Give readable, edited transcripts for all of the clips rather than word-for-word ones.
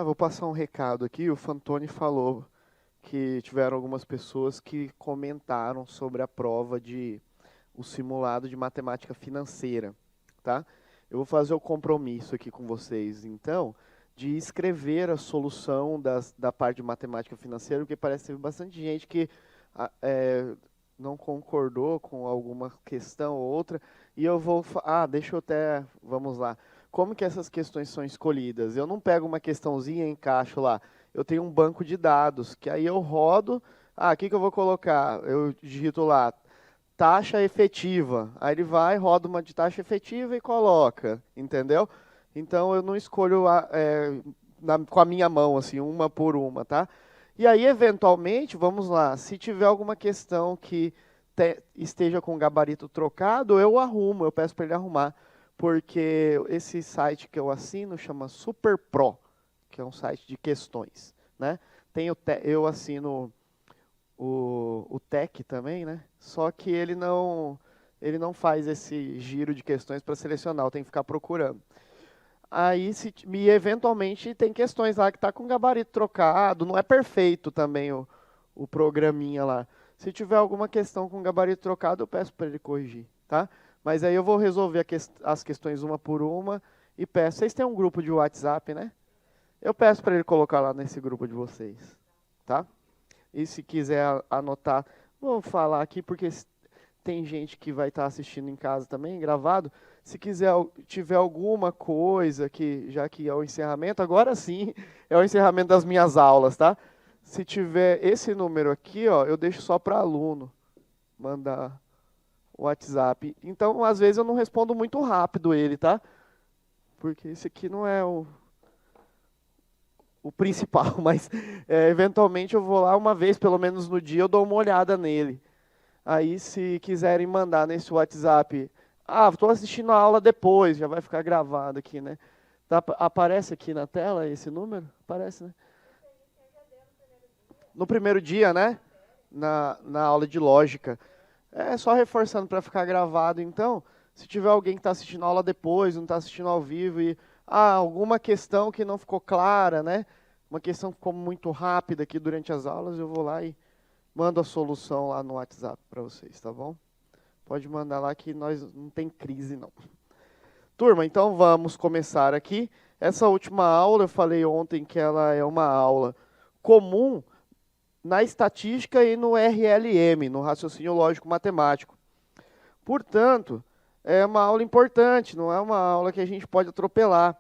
Vou passar um recado aqui. O Fantoni falou que tiveram algumas pessoas que comentaram sobre a prova de o simulado de matemática financeira, tá? Eu vou fazer o compromisso aqui com vocês, então, de escrever a solução da parte de matemática financeira, porque parece que teve bastante gente que não concordou com alguma questão ou outra, e eu vou... deixa eu até... Vamos lá. Como que essas questões são escolhidas? Eu não pego uma questãozinha e encaixo lá. Eu tenho um banco de dados, que aí eu rodo. O que eu vou colocar? Eu digito lá, taxa efetiva. Aí ele vai, roda uma de taxa efetiva e coloca, entendeu? Então eu não escolho com a minha mão, assim, uma por uma, tá? E aí, eventualmente, vamos lá, se tiver alguma questão que esteja com o gabarito trocado, eu arrumo, eu peço para ele arrumar, porque esse site que eu assino chama SuperPro, que é um site de questões, né? Eu assino o Tech também, né? Só que ele não faz esse giro de questões para selecionar, eu tenho que ficar procurando. Aí, eventualmente, tem questões lá que está com gabarito trocado, não é perfeito também o programinha lá. Se tiver alguma questão com gabarito trocado, eu peço para ele corrigir, tá? Mas aí eu vou resolver as questões uma por uma e peço. Vocês têm um grupo de WhatsApp, né? Eu peço para ele colocar lá nesse grupo de vocês, tá? E se quiser anotar, vou falar aqui porque tem gente que vai estar assistindo em casa também, gravado. Se tiver alguma coisa que, já que é o encerramento, agora sim é o encerramento das minhas aulas, tá? Se tiver esse número aqui, ó, eu deixo só para aluno mandar o WhatsApp. Então, às vezes eu não respondo muito rápido ele, tá? Porque esse aqui não é o principal, mas eventualmente eu vou lá uma vez, pelo menos no dia, eu dou uma olhada nele. Aí, se quiserem mandar nesse WhatsApp, estou assistindo a aula depois, já vai ficar gravado aqui, né? Aparece aqui na tela esse número? Aparece, né? No primeiro dia, né? Na aula de lógica. É só reforçando para ficar gravado, então, se tiver alguém que está assistindo a aula depois, não está assistindo ao vivo e alguma questão que não ficou clara, né? Uma questão que ficou muito rápida aqui durante as aulas, eu vou lá e mando a solução lá no WhatsApp para vocês, tá bom? Pode mandar lá que nós não tem crise, não. Turma, então vamos começar aqui. Essa última aula, eu falei ontem que ela é uma aula comum na estatística e no RLM, no raciocínio lógico matemático. Portanto, é uma aula importante, não é uma aula que a gente pode atropelar.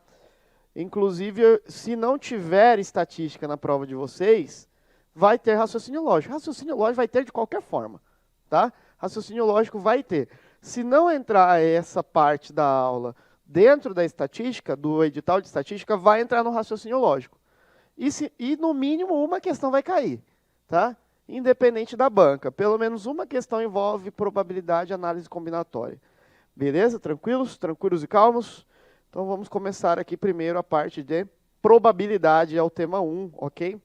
Inclusive, se não tiver estatística na prova de vocês, vai ter raciocínio lógico. Raciocínio lógico vai ter de qualquer forma, tá? Raciocínio lógico vai ter. Se não entrar essa parte da aula dentro da estatística, do edital de estatística, vai entrar no raciocínio lógico. E no mínimo, uma questão vai cair, tá? Independente da banca. Pelo menos uma questão envolve probabilidade e análise combinatória. Beleza? Tranquilos? Tranquilos e calmos? Então vamos começar aqui primeiro a parte de probabilidade, é o tema 1, ok?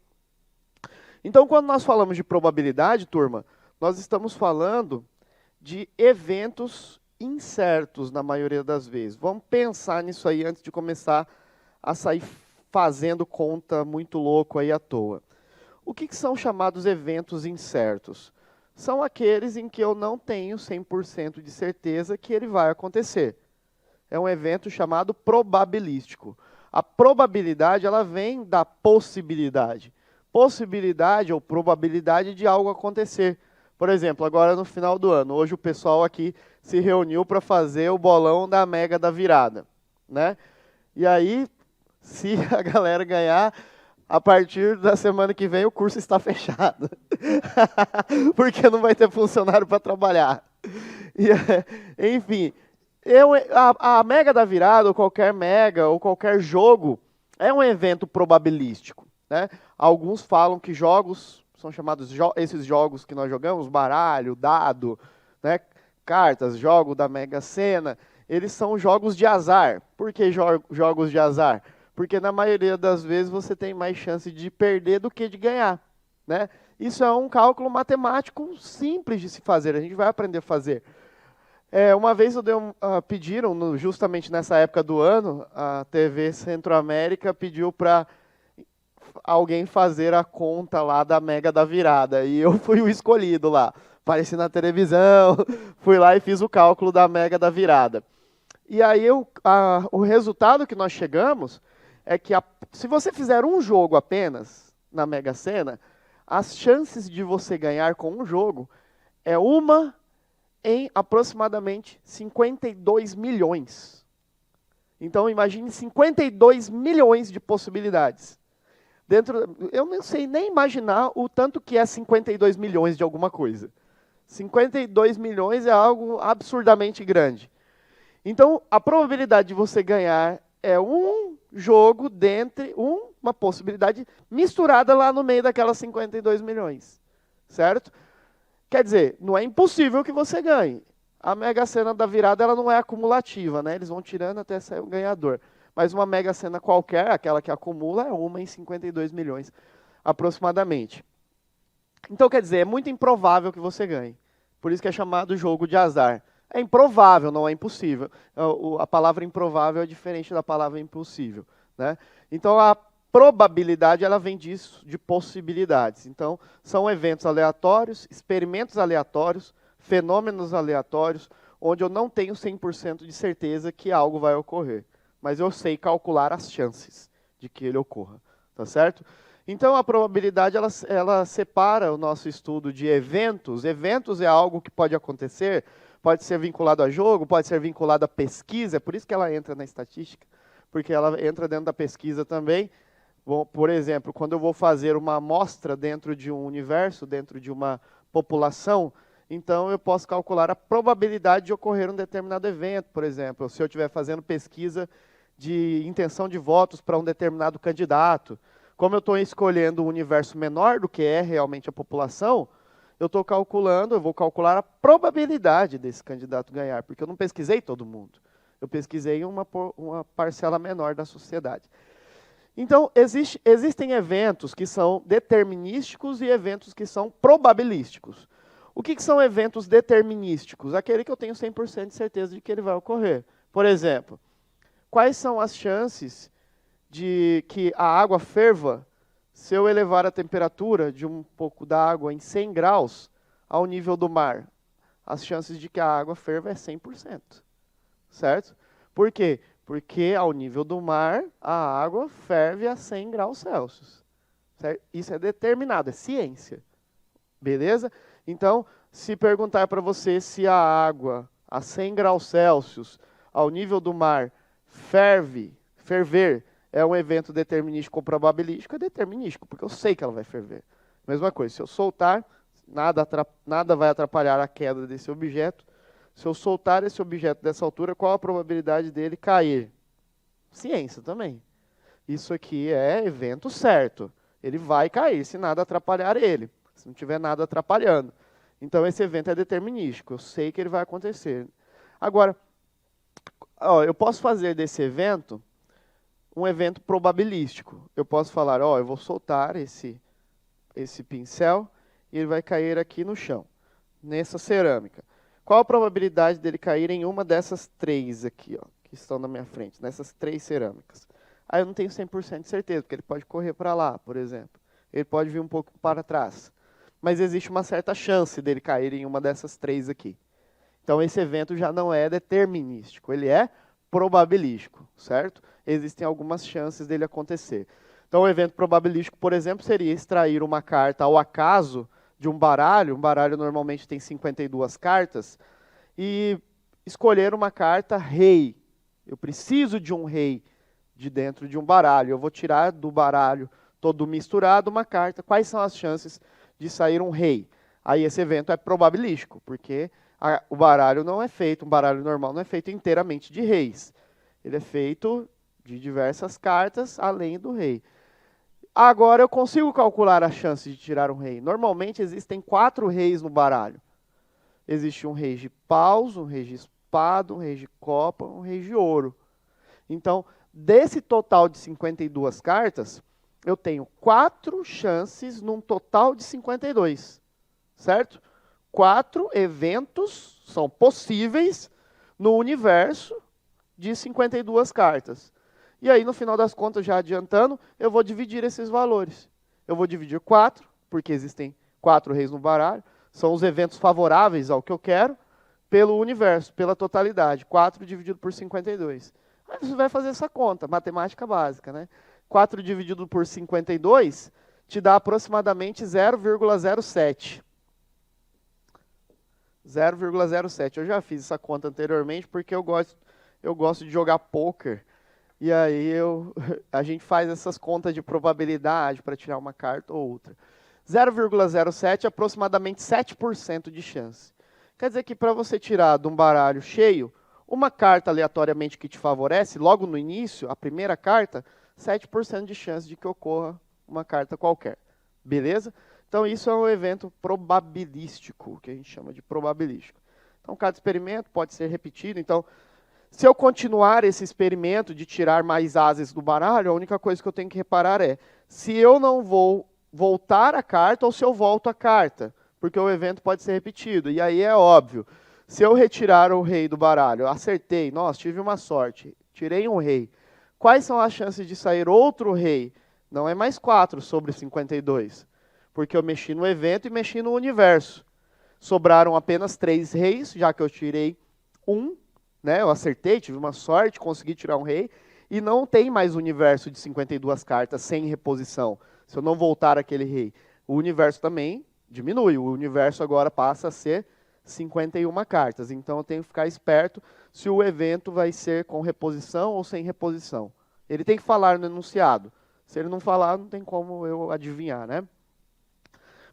Então, quando nós falamos de probabilidade, turma, nós estamos falando de eventos incertos na maioria das vezes. Vamos pensar nisso aí antes de começar a sair fazendo conta muito louco aí à toa. O que são chamados eventos incertos? São aqueles em que eu não tenho 100% de certeza que ele vai acontecer. É um evento chamado probabilístico. A probabilidade, ela vem da possibilidade. Possibilidade ou probabilidade de algo acontecer. Por exemplo, agora no final do ano, hoje o pessoal aqui se reuniu para fazer o bolão da Mega da Virada, né? E aí, se a galera ganhar, a partir da semana que vem o curso está fechado. Porque não vai ter funcionário para trabalhar. Enfim, a Mega da Virada, ou qualquer Mega, ou qualquer jogo, é um evento probabilístico, né? Alguns falam que jogos, são chamados esses jogos que nós jogamos, baralho, dado, né? Cartas, jogo da Mega Sena, eles são jogos de azar. Por que jogos de azar? Porque na maioria das vezes você tem mais chance de perder do que de ganhar, né? Isso é um cálculo matemático simples de se fazer, a gente vai aprender a fazer. Uma vez pediram, justamente nessa época do ano, a TV Centro-América pediu para alguém fazer a conta lá da Mega da Virada. E eu fui o escolhido lá. Apareci na televisão, fui lá e fiz o cálculo da Mega da Virada. E aí o resultado que nós chegamos é que se você fizer um jogo apenas na Mega Sena, as chances de você ganhar com um jogo é uma em aproximadamente 52 milhões. Então imagine 52 milhões de possibilidades. Eu não sei nem imaginar o tanto que é 52 milhões de alguma coisa. 52 milhões é algo absurdamente grande. Então, a probabilidade de você ganhar é um jogo dentre uma possibilidade misturada lá no meio daquelas 52 milhões. Certo? Quer dizer, não é impossível que você ganhe. A Mega Sena da Virada ela não é acumulativa, né? Eles vão tirando até sair o ganhador. Mas uma Mega Sena qualquer, aquela que acumula, é uma em 52 milhões, aproximadamente. Então, quer dizer, é muito improvável que você ganhe. Por isso que é chamado jogo de azar. É improvável, não é impossível. A palavra improvável é diferente da palavra impossível, né? Então, a probabilidade ela vem disso, de possibilidades. Então, são eventos aleatórios, experimentos aleatórios, fenômenos aleatórios, onde eu não tenho 100% de certeza que algo vai ocorrer. Mas eu sei calcular as chances de que ele ocorra, tá certo? Então, a probabilidade, ela separa o nosso estudo de eventos. Eventos é algo que pode acontecer, pode ser vinculado a jogo, pode ser vinculado a pesquisa, é por isso que ela entra na estatística, porque ela entra dentro da pesquisa também. Bom, por exemplo, quando eu vou fazer uma amostra dentro de um universo, dentro de uma população, então eu posso calcular a probabilidade de ocorrer um determinado evento, por exemplo, se eu estiver fazendo pesquisa de intenção de votos para um determinado candidato. Como eu estou escolhendo um universo menor do que é realmente a população, eu vou calcular a probabilidade desse candidato ganhar, porque eu não pesquisei todo mundo. Eu pesquisei uma parcela menor da sociedade. Então, existem eventos que são determinísticos e eventos que são probabilísticos. O que são eventos determinísticos? Aquele que eu tenho 100% de certeza de que ele vai ocorrer. Por exemplo, quais são as chances de que a água ferva se eu elevar a temperatura de um pouco da água em 100 graus ao nível do mar? As chances de que a água ferva é 100%. Certo? Por quê? Porque ao nível do mar, a água ferve a 100 graus Celsius. Certo? Isso é determinado, é ciência. Beleza? Então, se perguntar para você se a água a 100 graus Celsius, ao nível do mar, ferver, é um evento determinístico ou probabilístico, é determinístico, porque eu sei que ela vai ferver. Mesma coisa, se eu soltar, nada vai atrapalhar a queda desse objeto. Se eu soltar esse objeto dessa altura, qual a probabilidade dele cair? Ciência também. Isso aqui é evento certo. Ele vai cair se nada atrapalhar ele, se não tiver nada atrapalhando. Então, esse evento é determinístico. Eu sei que ele vai acontecer. Agora, eu posso fazer desse evento um evento probabilístico. Eu posso falar, eu vou soltar esse pincel e ele vai cair aqui no chão, nessa cerâmica. Qual a probabilidade dele cair em uma dessas três aqui, que estão na minha frente, nessas três cerâmicas? Aí eu não tenho 100% de certeza, porque ele pode correr para lá, por exemplo. Ele pode vir um pouco para trás. Mas existe uma certa chance dele cair em uma dessas três aqui. Então esse evento já não é determinístico, ele é probabilístico, certo? Existem algumas chances dele acontecer. Então o evento probabilístico, por exemplo, seria extrair uma carta ao acaso de um baralho normalmente tem 52 cartas, e escolher uma carta rei. Eu preciso de um rei de dentro de um baralho. Eu vou tirar do baralho todo misturado uma carta. Quais são as chances de sair um rei? Aí esse evento é probabilístico, porque o baralho não é feito, um baralho normal não é feito inteiramente de reis. Ele é feito de diversas cartas além do rei. Agora eu consigo calcular a chance de tirar um rei. Normalmente existem 4 reis no baralho. Existe um rei de paus, um rei de espada, um rei de copa, um rei de ouro. Então, desse total de 52 cartas, eu tenho 4 chances num total de 52. Certo? 4 eventos são possíveis no universo de 52 cartas. E aí, no final das contas, já adiantando, eu vou dividir esses valores. Eu vou dividir 4, porque existem 4 reis no baralho, são os eventos favoráveis ao que eu quero, pelo universo, pela totalidade. 4 dividido por 52. Aí você vai fazer essa conta, matemática básica, né? 4 dividido por 52 te dá aproximadamente 0,07. 0,07. Eu já fiz essa conta anteriormente porque eu gosto de jogar poker. E aí a gente faz essas contas de probabilidade para tirar uma carta ou outra. 0,07 é aproximadamente 7% de chance. Quer dizer que para você tirar de um baralho cheio, uma carta aleatoriamente que te favorece, logo no início, a primeira carta, 7% de chance de que ocorra uma carta qualquer. Beleza? Então isso é um evento probabilístico, que a gente chama de probabilístico. Então cada experimento pode ser repetido. Então, se eu continuar esse experimento de tirar mais ases do baralho, a única coisa que eu tenho que reparar é se eu não vou voltar a carta ou se eu volto a carta, porque o evento pode ser repetido. E aí é óbvio, se eu retirar o rei do baralho, acertei, nossa, tive uma sorte, tirei um rei. Quais são as chances de sair outro rei? Não é mais 4 sobre 52, porque eu mexi no evento e mexi no universo. Sobraram apenas 3 reis, já que eu tirei um, né? Eu acertei, tive uma sorte, consegui tirar um rei, e não tem mais universo de 52 cartas sem reposição. Se eu não voltar aquele rei, o universo também diminui. O universo agora passa a ser 51 cartas. Então eu tenho que ficar esperto se o evento vai ser com reposição ou sem reposição. Ele tem que falar no enunciado. Se ele não falar, não tem como eu adivinhar, né?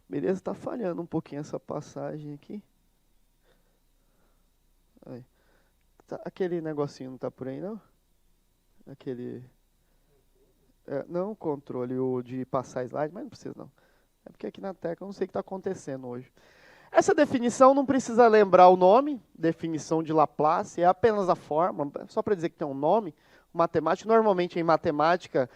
Beleza, está falhando um pouquinho essa passagem aqui. Aí. Aquele negocinho não está por aí, não? Aquele... não, o controle o de passar slide, mas não precisa não. É porque aqui na tecla eu não sei o que está acontecendo hoje. Essa definição não precisa lembrar o nome, definição de Laplace, é apenas a forma, só para dizer que tem um nome. Matemática, normalmente em matemática,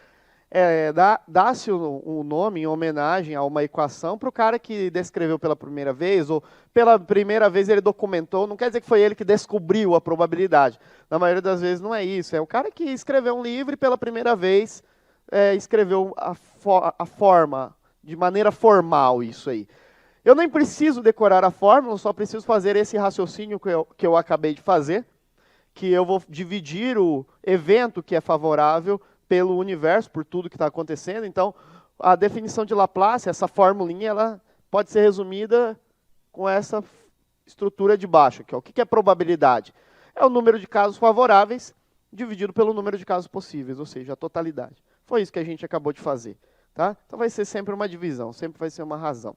dá-se um nome em homenagem a uma equação para o cara que descreveu pela primeira vez, ou pela primeira vez ele documentou, não quer dizer que foi ele que descobriu a probabilidade. Na maioria das vezes não é isso, é o cara que escreveu um livro e pela primeira vez escreveu a forma, de maneira formal isso aí. Eu nem preciso decorar a fórmula, só preciso fazer esse raciocínio que eu acabei de fazer, que eu vou dividir o evento que é favorável pelo universo, por tudo que está acontecendo. Então, a definição de Laplace, essa formulinha, ela pode ser resumida com essa estrutura de baixo aqui. O que é probabilidade? É o número de casos favoráveis dividido pelo número de casos possíveis, ou seja, a totalidade. Foi isso que a gente acabou de fazer. Tá? Então vai ser sempre uma divisão, sempre vai ser uma razão.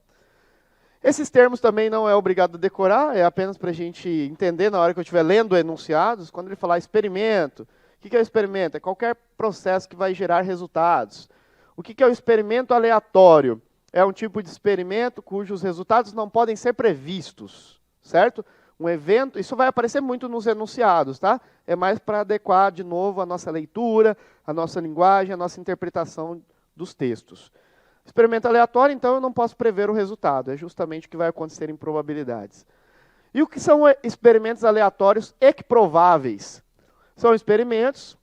Esses termos também não é obrigado a decorar, é apenas para a gente entender na hora que eu estiver lendo enunciados, quando ele falar experimento. O que é o experimento? É qualquer processo que vai gerar resultados. O que é o experimento aleatório? É um tipo de experimento cujos resultados não podem ser previstos, certo? Um evento, isso vai aparecer muito nos enunciados, tá? É mais para adequar de novo a nossa leitura, a nossa linguagem, a nossa interpretação dos textos. Experimento aleatório, então, eu não posso prever o resultado. É justamente o que vai acontecer em probabilidades. E o que são experimentos aleatórios equiprováveis? São experimentos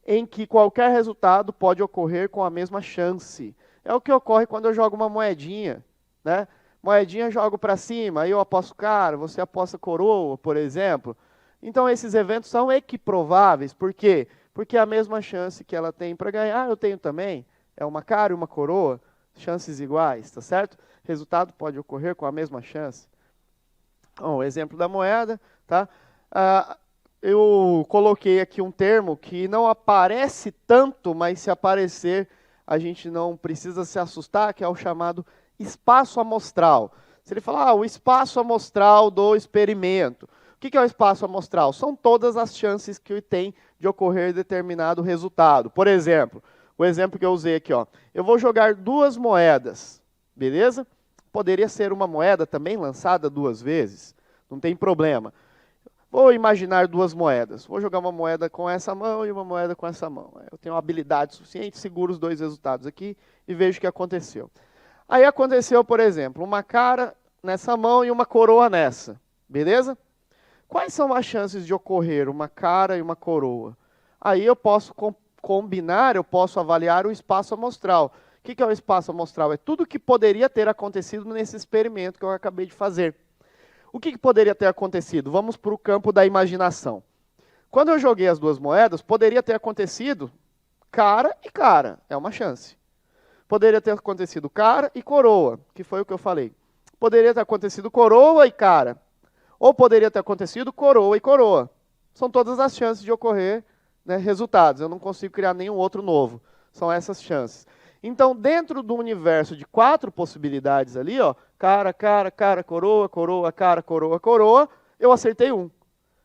em que qualquer resultado pode ocorrer com a mesma chance. É o que ocorre quando eu jogo uma moedinha, né? Moedinha eu jogo para cima, aí eu aposto cara, você aposta coroa, por exemplo. Então, esses eventos são equiprováveis. Por quê? Porque a mesma chance que ela tem para ganhar, eu tenho também. É uma cara e uma coroa. Chances iguais, tá certo? Resultado pode ocorrer com a mesma chance. Bom, o exemplo da moeda, tá? Eu coloquei aqui um termo que não aparece tanto, mas se aparecer, a gente não precisa se assustar, que é o chamado espaço amostral. Se ele falar, o espaço amostral do experimento. O que é o espaço amostral? São todas as chances que tem de ocorrer determinado resultado. Por exemplo, o exemplo que eu usei aqui, ó. Eu vou jogar 2 moedas, beleza? Poderia ser uma moeda também lançada 2 vezes, não tem problema. Vou imaginar 2 moedas. Vou jogar uma moeda com essa mão e uma moeda com essa mão. Eu tenho uma habilidade suficiente, seguro os 2 resultados aqui e vejo o que aconteceu. Aí aconteceu, por exemplo, uma cara nessa mão e uma coroa nessa, beleza? Quais são as chances de ocorrer uma cara e uma coroa? Aí eu posso combinar, eu posso avaliar o espaço amostral. O que é o espaço amostral? É tudo que poderia ter acontecido nesse experimento que eu acabei de fazer. O que poderia ter acontecido? Vamos para o campo da imaginação. Quando eu joguei as duas moedas, poderia ter acontecido cara e cara, é uma chance. Poderia ter acontecido cara e coroa, que foi o que eu falei. Poderia ter acontecido coroa e cara. Ou poderia ter acontecido coroa e coroa. São todas as chances de ocorrer, né, resultados. Eu não consigo criar nenhum outro novo. São essas chances. Então, dentro do universo de 4 possibilidades ali, ó, cara, cara, cara, coroa, coroa, cara, coroa, coroa, eu acertei um.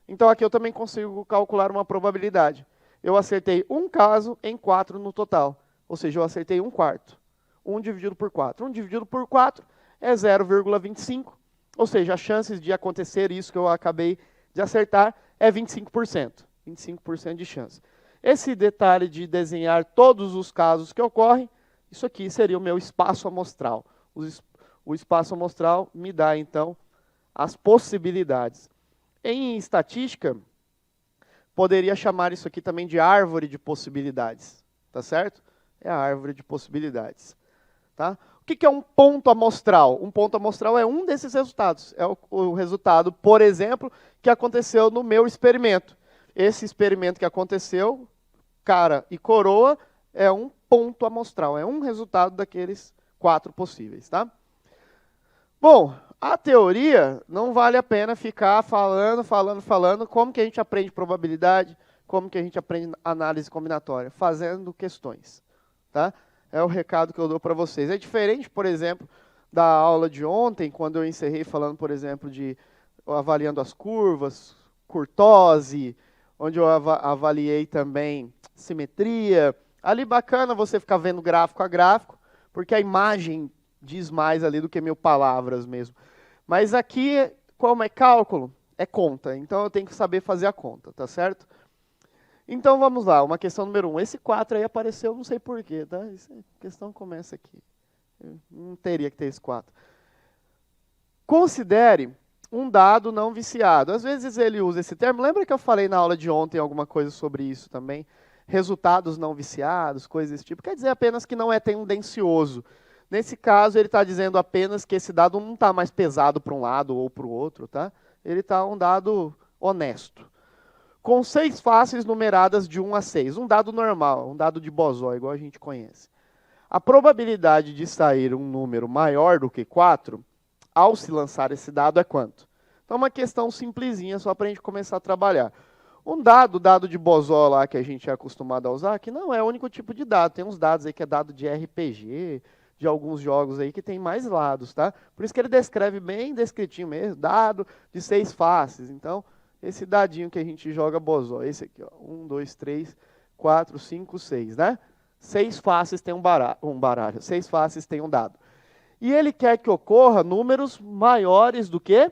Então, aqui eu também consigo calcular uma probabilidade. Eu acertei um caso em 4 no total. Ou seja, eu acertei 1/4. 1 dividido por 4. 1 dividido por 4 é 0,25. Ou seja, as chances de acontecer isso que eu acabei de acertar é 25%. 25% de chance. Esse detalhe de desenhar todos os casos que ocorrem, isso aqui seria o meu espaço amostral. O espaço amostral me dá, então, as possibilidades. Em estatística, poderia chamar isso aqui também de árvore de possibilidades. Tá certo? É a árvore de possibilidades. Tá? O que é um ponto amostral? Um ponto amostral é um desses resultados. É o resultado, por exemplo, que aconteceu no meu experimento. Esse experimento que aconteceu, cara e coroa, é um ponto amostral. É um resultado daqueles 4 possíveis. Tá? Bom, a teoria não vale a pena ficar falando. Como que a gente aprende probabilidade, como que a gente aprende análise combinatória? Fazendo questões. Tá? É o recado que eu dou para vocês. É diferente, por exemplo, da aula de ontem, quando eu encerrei falando, por exemplo, de avaliando as curvas, kurtose, onde eu avaliei também simetria. Ali bacana você ficar vendo gráfico a gráfico, porque a imagem diz mais ali do que 1000 palavras mesmo. Mas aqui, como é cálculo, é conta. Então eu tenho que saber fazer a conta, tá certo? Então vamos lá, uma questão número 1. Esse 4 aí apareceu, não sei porquê, tá? A questão começa aqui. Eu não teria que ter esse 4. Considere um dado não viciado. Às vezes ele usa esse termo. Lembra que eu falei na aula de ontem alguma coisa sobre isso também? Resultados não viciados, coisas desse tipo. Quer dizer apenas que não é tendencioso. Nesse caso, ele está dizendo apenas que esse dado não está mais pesado para um lado ou para o outro, tá? Ele está um dado honesto. Com 6 faces numeradas de 1 a 6. Um dado normal, um dado de Bosó, igual a gente conhece. A probabilidade de sair um número maior do que 4, ao se lançar esse dado, é quanto? Então, uma questão simplesinha, só para a gente começar a trabalhar. Um dado de Bosó lá, que a gente é acostumado a usar, que não é o único tipo de dado. Tem uns dados aí que é dado de RPG, de alguns jogos aí que tem mais lados, tá? Por isso que ele descreve bem descritinho mesmo, dado de 6 faces. Então, esse dadinho que a gente joga Bosó, esse aqui, ó, 1, 2, 3, 4, 5, 6, né? 6 faces tem um baralho, 6 faces tem um dado. E ele quer que ocorra números maiores do que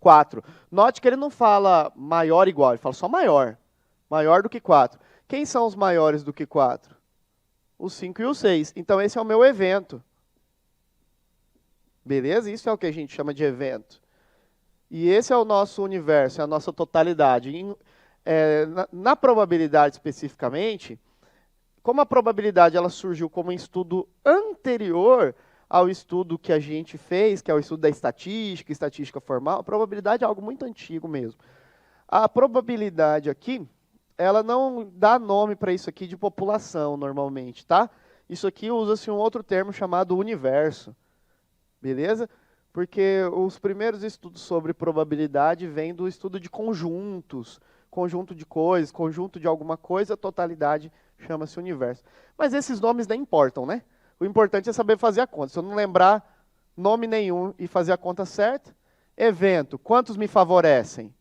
4. Note que ele não fala maior igual, ele fala só maior. Maior do que 4. Quem são os maiores do que 4? O 5 e o 6. Então esse é o meu evento. Beleza? Isso é o que a gente chama de evento. E esse é o nosso universo, é a nossa totalidade. Na probabilidade especificamente, como a probabilidade ela surgiu como um estudo anterior ao estudo que a gente fez, que é o estudo da estatística formal, a probabilidade é algo muito antigo mesmo. A probabilidade aqui, ela não dá nome para isso aqui de população normalmente, tá? Isso aqui usa-se um outro termo chamado universo, beleza? Porque os primeiros estudos sobre probabilidade vêm do estudo de conjuntos, conjunto de coisas, conjunto de alguma coisa, totalidade chama-se universo. Mas esses nomes nem importam, né? O importante é saber fazer a conta. Se eu não lembrar nome nenhum e fazer a conta certa, evento, quantos me favorecem?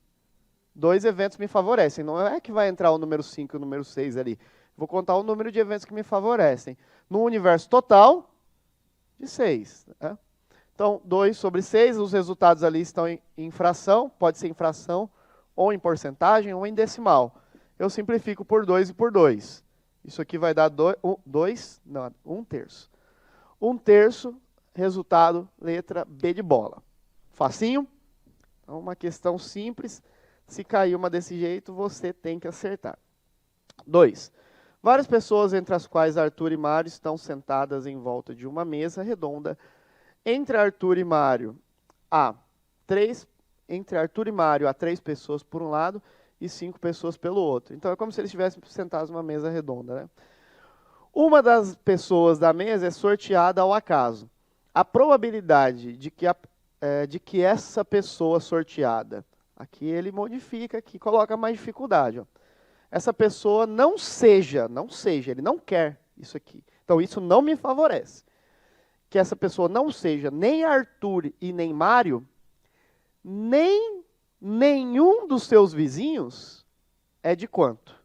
2 eventos me favorecem. Não é que vai entrar o número 5 e o número 6 ali. Vou contar o número de eventos que me favorecem. No universo total, de 6. Né? Então, 2 sobre 6, os resultados ali estão em fração, pode ser em fração, ou em porcentagem, ou em decimal. Eu simplifico por 2 e por 2. Isso aqui vai dar 1 terço. 1 terço Resultado, letra B de bola. Facinho? Então, uma questão simples. Se cair uma desse jeito, você tem que acertar. 2. Várias pessoas, entre as quais Arthur e Mário, estão sentadas em volta de uma mesa redonda. Entre Arthur e Mário, há 3 pessoas por um lado e 5 pessoas pelo outro. Então, é como se eles estivessem sentados numa mesa redonda, né? Uma das pessoas da mesa é sorteada ao acaso. A probabilidade de que essa pessoa sorteada, aqui ele modifica, aqui coloca mais dificuldade. Ó. Essa pessoa não seja, ele não quer isso aqui. Então, isso não me favorece. Que essa pessoa não seja nem Arthur e nem Mário, nem nenhum dos seus vizinhos é de quanto?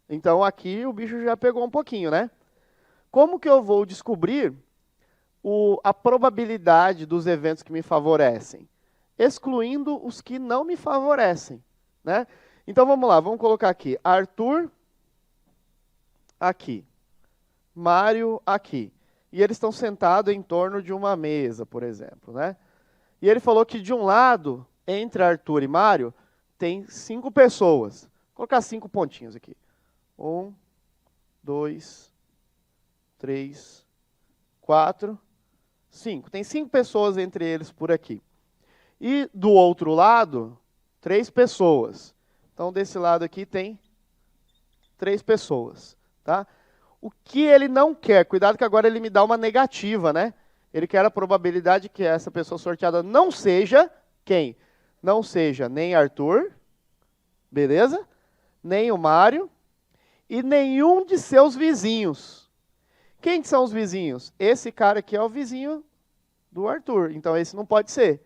Então, aqui o bicho já pegou um pouquinho, né? Como que eu vou descobrir a probabilidade dos eventos que me favorecem? Excluindo os que não me favorecem, né? Então, vamos lá, vamos colocar aqui. Arthur, aqui. Mário, aqui. E eles estão sentados em torno de uma mesa, por exemplo, né? E ele falou que de um lado, entre Arthur e Mário, tem 5 pessoas. Vou colocar 5 pontinhos aqui. 1, 2, 3, 4, 5. Tem 5 pessoas entre eles por aqui. E do outro lado, 3 pessoas. Então, desse lado aqui tem 3 pessoas, tá? O que ele não quer, cuidado que agora ele me dá uma negativa, né? Ele quer a probabilidade que essa pessoa sorteada não seja quem? Não seja nem Arthur, beleza? Nem o Mário e nenhum de seus vizinhos. Quem são os vizinhos? Esse cara aqui é o vizinho do Arthur, então esse não pode ser.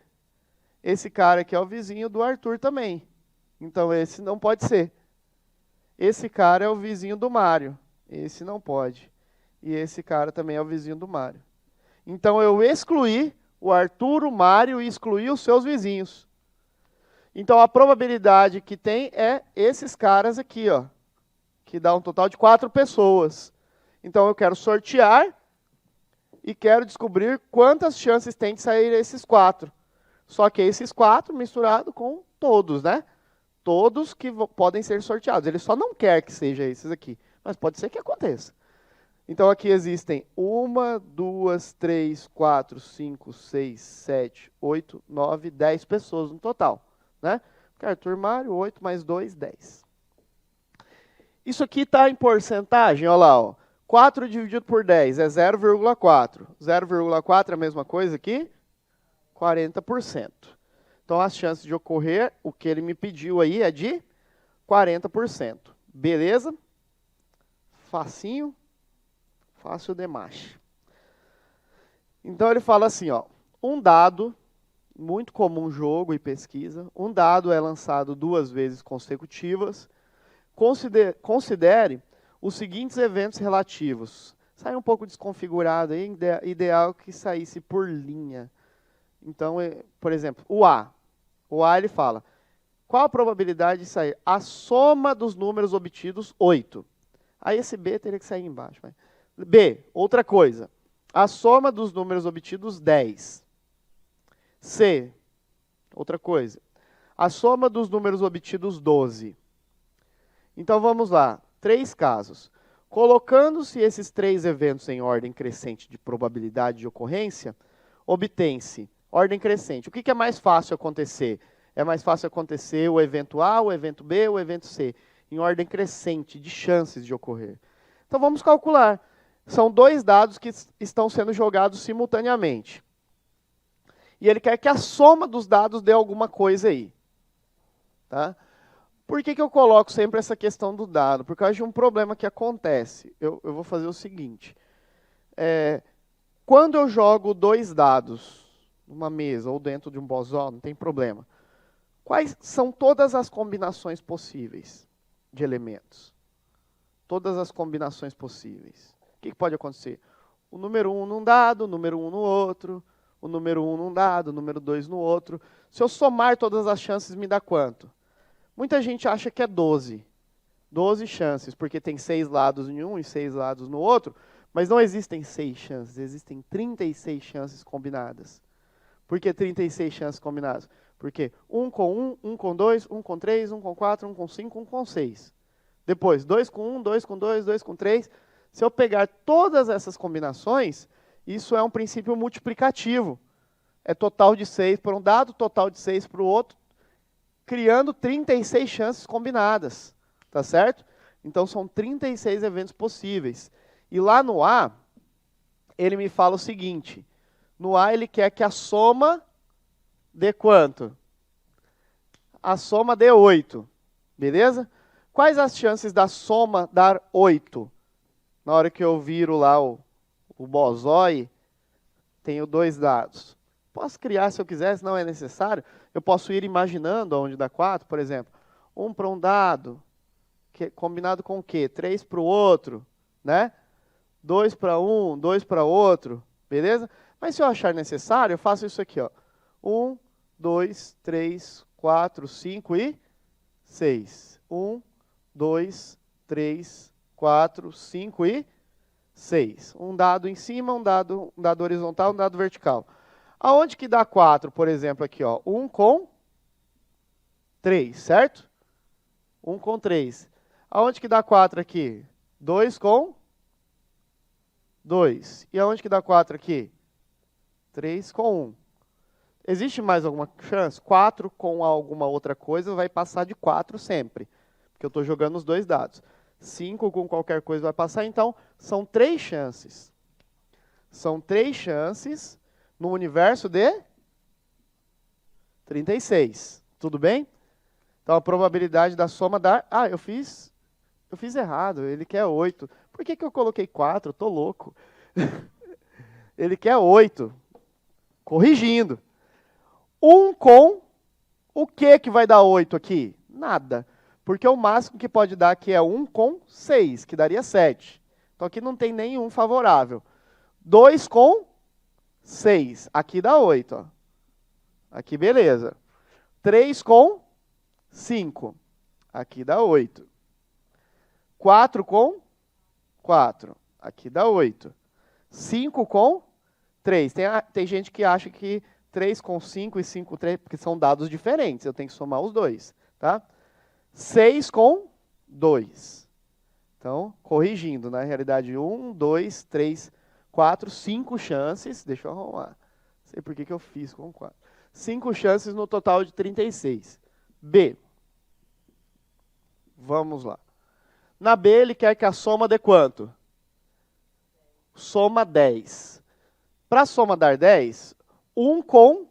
Esse cara aqui é o vizinho do Arthur também, então esse não pode ser. Esse cara é o vizinho do Mário, esse não pode. E esse cara também é o vizinho do Mário. Então eu excluí o Arthur, o Mário e excluí os seus vizinhos. Então a probabilidade que tem é esses caras aqui, ó, que dá um total de 4 pessoas. Então eu quero sortear e quero descobrir quantas chances tem de sair esses 4. Só que esses 4 misturado com todos, né? Todos que podem ser sorteados. Ele só não quer que seja esses aqui, mas pode ser que aconteça. Então aqui existem 1, 2, 3, 4, 5, 6, 7, 8, 9, 10 pessoas no total, né? Arthur, Mário, 8 mais 2, 10. Isso aqui está em porcentagem, olha lá, ó. 4 dividido por 10 é 0,4. 0,4 é a mesma coisa que 40%. Então, as chances de ocorrer, o que ele me pediu aí é de 40%. Beleza? Facinho. Fácil demais. Então, ele fala assim, ó. Um dado, muito comum jogo e pesquisa, um dado é lançado 2 vezes consecutivas. Considere os seguintes eventos relativos. Sai um pouco desconfigurado aí, ideal que saísse por linha. Então, por exemplo, o A. O A ele fala, qual a probabilidade de sair? A soma dos números obtidos, 8. Aí esse B teria que sair embaixo. Mas... B, outra coisa. A soma dos números obtidos, 10. C, outra coisa. A soma dos números obtidos, 12. Então, vamos lá. 3 casos. Colocando-se esses 3 eventos em ordem crescente de probabilidade de ocorrência, obtém-se ordem crescente. O que é mais fácil acontecer? É mais fácil acontecer o evento A, o evento B, o evento C, em ordem crescente de chances de ocorrer. Então, vamos calcular. São 2 dados que estão sendo jogados simultaneamente. E ele quer que a soma dos dados dê alguma coisa aí. Tá? Por que eu coloco sempre essa questão do dado? Por causa de um problema que acontece. Eu vou fazer o seguinte. Quando eu jogo 2 dados numa mesa ou dentro de um bosó, não tem problema. Quais são todas as combinações possíveis de elementos? Todas as combinações possíveis. O que pode acontecer? O número 1 num dado, o número 1 no outro, o número 1 num dado, o número 2 no outro. Se eu somar todas as chances, me dá quanto? Muita gente acha que é 12. 12 chances, porque tem 6 lados em um e 6 lados no outro. Mas não existem 6 chances, existem 36 chances combinadas. Por que 36 chances combinadas? Porque 1 com 1, 1 com 2, 1 com 3, 1 com 4, 1 com 5, 1 com 6. Depois, 2 com 1, 2 com 2, 2 com 3. Se eu pegar todas essas combinações, isso é um princípio multiplicativo. É total de 6 para um dado, total de 6 para o outro, criando 36 chances combinadas. Tá certo? Então, são 36 eventos possíveis. E lá no A, ele me fala o seguinte. No A, ele quer que a soma dê quanto? A soma dê 8. Beleza? Quais as chances da soma dar 8? Na hora que eu viro lá o bozói, tenho 2 dados. Posso criar se eu quiser, se não é necessário. Eu posso ir imaginando onde dá 4, por exemplo. 1 para um dado, combinado com o quê? 3 para o outro, né? 2 para um, 2 para outro, beleza? Mas se eu achar necessário, eu faço isso aqui, ó. 1, 2, 3, 4, 5 e 6. 1, 2, 3, 4, 5 e 6. Um dado em cima, um dado horizontal, um dado vertical. Aonde que dá 4, por exemplo, aqui, ó? 1 com 3, certo? 1 com 3. Aonde que dá 4 aqui? 2 com 2. E aonde que dá 4 aqui? 3 com 1. Existe mais alguma chance? 4 com alguma outra coisa vai passar de 4 sempre. Porque eu estou jogando os 2 dados. 5 com qualquer coisa vai passar. Então, são 3 chances. São 3 chances no universo de 36. Tudo bem? Então, a probabilidade da soma dar... Ah, eu fiz errado. Ele quer 8. Por que eu coloquei 4? Eu estou louco. Ele quer 8. Corrigindo. 1 com o que vai dar 8 aqui? Nada. Porque o máximo que pode dar aqui é 1 com 6, que daria 7. Então aqui não tem nenhum favorável. 2 com 6. Aqui dá 8. Ó. Aqui beleza. 3 com 5. Aqui dá 8. 4 com 4. Aqui dá 8. 5 com 3. Tem gente que acha que 3 com 5 e 5 com 3, porque são dados diferentes, eu tenho que somar os dois, tá? 6 com 2. Então, corrigindo, na realidade, 1, 2, 3, 4, 5 chances, deixa eu arrumar, não sei por que eu fiz com 4. 5 chances no total de 36. B. Vamos lá. Na B, ele quer que a soma dê quanto? Soma 10. Para a soma dar 10, 1 com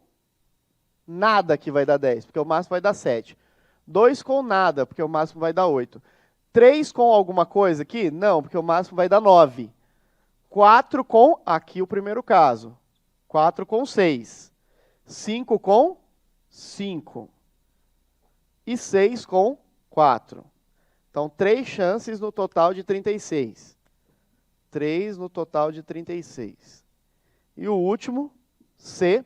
nada que vai dar 10, porque o máximo vai dar 7. 2 com nada, porque o máximo vai dar 8. 3 com alguma coisa aqui? Não, porque o máximo vai dar 9. 4 com, aqui o primeiro caso, 4 com 6. 5 com 5. E 6 com 4. Então, 3 chances no total de 36. 3 no total de 36. E o último, C,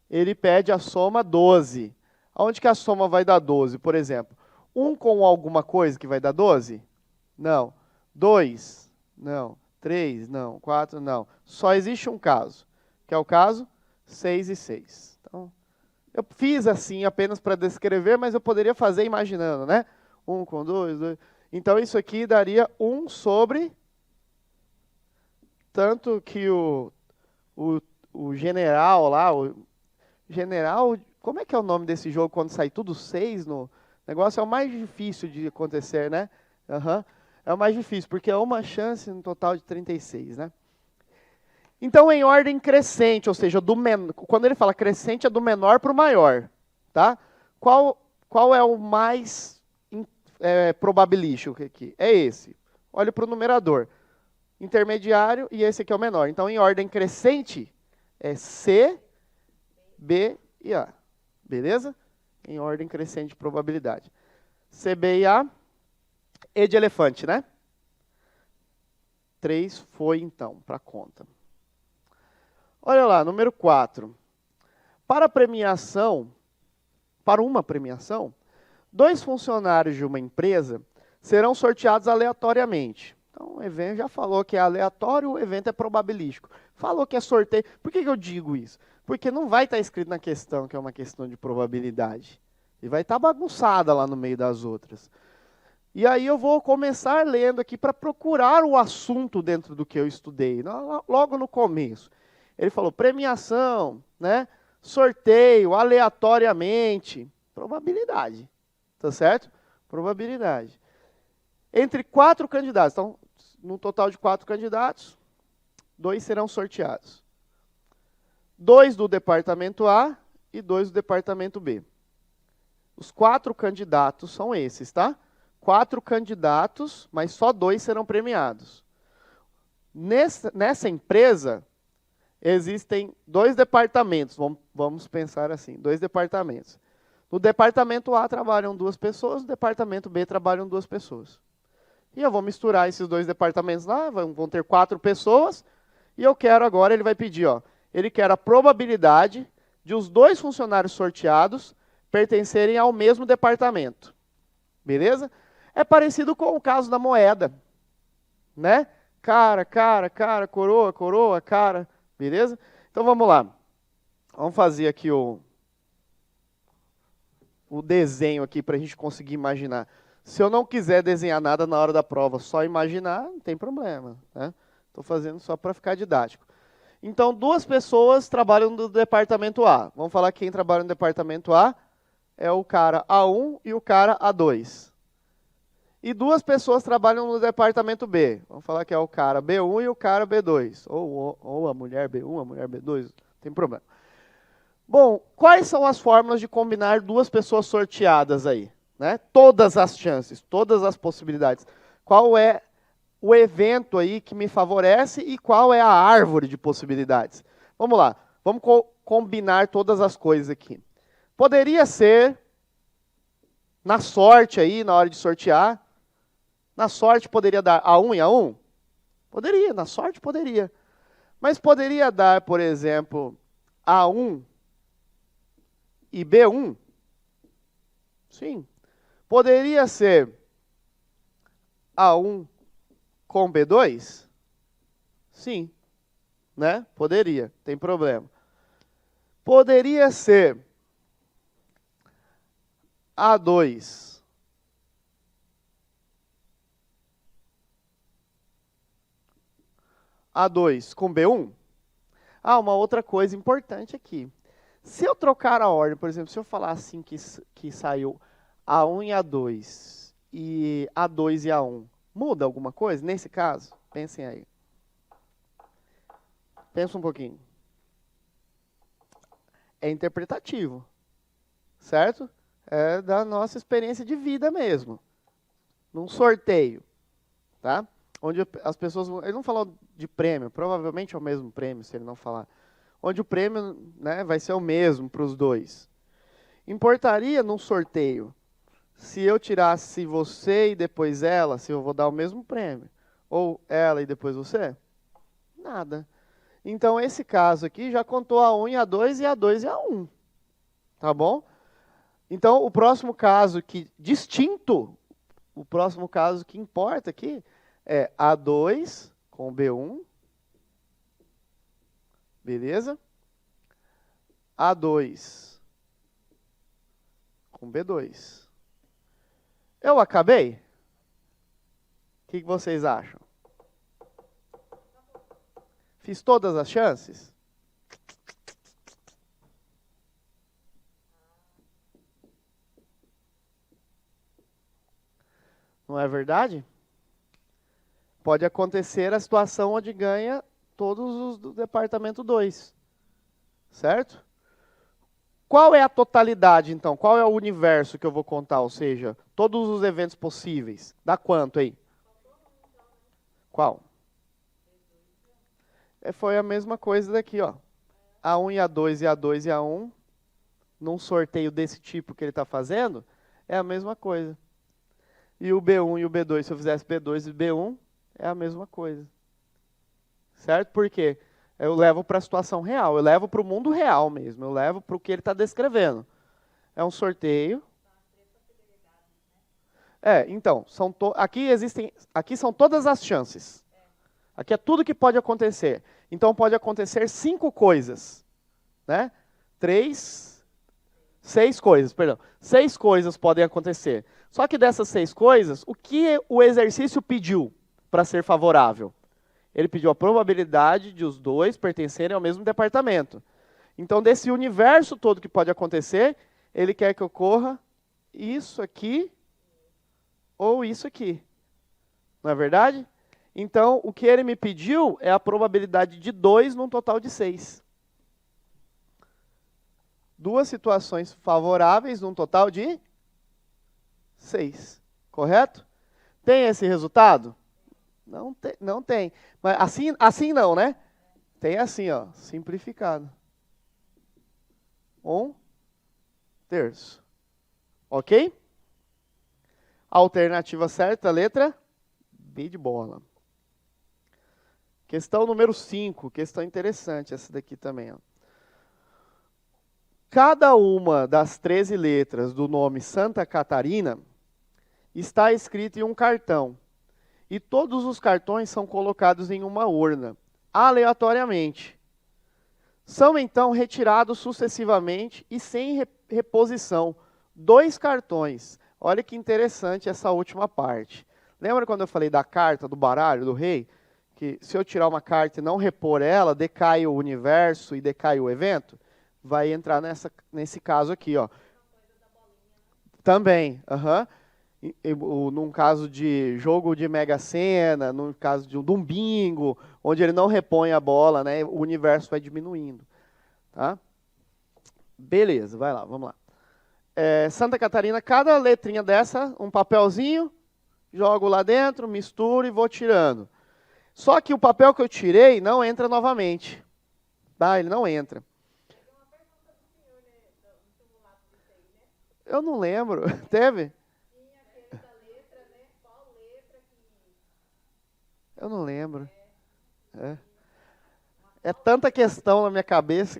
ele pede a soma 12. Aonde que a soma vai dar 12, por exemplo? 1 com alguma coisa que vai dar 12? Não. 2? Não. 3? Não. 4? Não. Só existe um caso, que é o caso 6 e 6. Então, eu fiz assim apenas para descrever, mas eu poderia fazer imaginando, né? 1 com 2, 2. Então, isso aqui daria 1 sobre... Tanto que o general lá, como é que é o nome desse jogo quando sai tudo 6 no negócio? É o mais difícil de acontecer, né? Uhum. É o mais difícil, porque é uma chance no total de 36, né? Então, em ordem crescente, ou seja, quando ele fala crescente, é do menor para o maior, tá? Qual é o mais probabilístico aqui? É esse. Olhe para o numerador. Intermediário e esse aqui é o menor. Então, em ordem crescente, é C, B e A. Beleza? Em ordem crescente de probabilidade. C, B e A. E de elefante, né? 3 foi, então, para a conta. Olha lá, número 4. Para uma premiação, 2 funcionários de uma empresa serão sorteados aleatoriamente. Então, o evento já falou que é aleatório, o evento é probabilístico. Falou que é sorteio. Por que eu digo isso? Porque não vai estar escrito na questão que é uma questão de probabilidade. E vai estar bagunçada lá no meio das outras. E aí eu vou começar lendo aqui para procurar o assunto dentro do que eu estudei. Logo no começo. Ele falou premiação, né? Sorteio, aleatoriamente. Probabilidade. Tá certo? Probabilidade. Entre 4 candidatos. Então, no total de 4 candidatos, 2 serão sorteados. 2 do departamento A e 2 do departamento B. Os 4 candidatos são esses, tá? 4 candidatos, mas só 2 serão premiados. Nessa empresa, existem 2 departamentos, vamos pensar assim, 2 departamentos. No departamento A trabalham 2 pessoas, no departamento B trabalham 2 pessoas. E eu vou misturar esses 2 departamentos lá, vão ter 4 pessoas, e eu quero agora, ele vai pedir, ó, ele quer a probabilidade de os 2 funcionários sorteados pertencerem ao mesmo departamento. Beleza? É parecido com o caso da moeda, né? Cara, coroa, cara, beleza? Então vamos lá. Vamos fazer aqui o desenho aqui para a gente conseguir imaginar. Se eu não quiser desenhar nada na hora da prova, só imaginar, não tem problema, né? Estou fazendo só para ficar didático. Então, 2 pessoas trabalham no departamento A. Vamos falar que quem trabalha no departamento A é o cara A1 e o cara A2. E 2 pessoas trabalham no departamento B. Vamos falar que é o cara B1 e o cara B2. Ou a mulher B1, a mulher B2, não tem problema. Bom, quais são as fórmulas de combinar 2 pessoas sorteadas aí? Né? Todas as chances, todas as possibilidades. Qual é o evento aí que me favorece e qual é a árvore de possibilidades? Vamos lá, vamos combinar todas as coisas aqui. Poderia ser na sorte aí, na hora de sortear. Na sorte poderia dar A1 e A1? Poderia, na sorte poderia. Mas poderia dar, por exemplo, A1 e B1? Sim. Poderia ser A1 com B2? Sim. Né? Poderia, tem problema. Poderia ser A2 com B1? Ah, uma outra coisa importante aqui. Se eu trocar a ordem, por exemplo, se eu falar assim que saiu A1 e A2 e A2 e A1, muda alguma coisa nesse caso? Pensem aí. Pensa um pouquinho. É interpretativo, certo? É da nossa experiência de vida mesmo. Num sorteio, tá? Onde as pessoas... Ele não falou de prêmio, provavelmente é o mesmo prêmio, se ele não falar. Onde o prêmio, né, vai ser o mesmo para os 2. Importaria num sorteio, se eu tirasse você e depois ela, se eu vou dar o mesmo prêmio? Ou ela e depois você? Nada. Então, esse caso aqui já contou A1 e A2 e A2 e A1. Tá bom? Então, o próximo caso que distinto, o próximo caso que importa aqui é A2 com B1. Beleza? A2 com B2. Eu acabei? O que vocês acham? Fiz todas as chances? Não é verdade? Pode acontecer a situação onde ganha todos os do departamento 2. Certo? Qual é a totalidade, então? Qual é o universo que eu vou contar? Ou seja, todos os eventos possíveis. Dá quanto aí? Qual? Foi a mesma coisa daqui, ó. A1 e A2 e A2 e A1, num sorteio desse tipo que ele está fazendo, é a mesma coisa. E o B1 e o B2, se eu fizesse B2 e B1, é a mesma coisa. Certo? Por quê? Eu levo para a situação real, eu levo para o mundo real mesmo, eu levo para o que ele está descrevendo. É um sorteio. Então, aqui são todas as chances. Aqui é tudo que pode acontecer. Então, pode acontecer 5 coisas. Né? 6 coisas, perdão. 6 coisas podem acontecer. Só que dessas 6 coisas, o que o exercício pediu para ser favorável? Ele pediu a probabilidade de os dois pertencerem ao mesmo departamento. Então, desse universo todo que pode acontecer, ele quer que ocorra isso aqui ou isso aqui. Não é verdade? Então, o que ele me pediu é a probabilidade de 2 num total de 6. 2 situações favoráveis num total de 6. Correto? Tem esse resultado? Não tem. Mas assim não, né? Tem assim, ó, simplificado. 1/3. Ok? Alternativa certa, letra B de bola. Questão número 5, questão interessante essa daqui também. Ó. Cada uma das 13 letras do nome Santa Catarina está escrita em um cartão. E todos os cartões são colocados em uma urna, aleatoriamente. São então retirados sucessivamente e sem reposição 2 cartões. Olha que interessante essa última parte. Lembra quando eu falei da carta, do baralho, do rei? Que se eu tirar uma carta e não repor ela, decai o universo e decai o evento? Vai entrar nesse caso aqui, ó. Também, num caso de jogo de Mega Sena, num caso de um bingo, onde ele não repõe a bola, né, o universo vai diminuindo. Tá? Beleza, vai lá, vamos lá. Santa Catarina, cada letrinha dessa, um papelzinho, jogo lá dentro, misturo e vou tirando. Só que o papel que eu tirei não entra novamente. Tá? Ele não entra. Eu não lembro. Teve? Eu não lembro. É tanta questão na minha cabeça.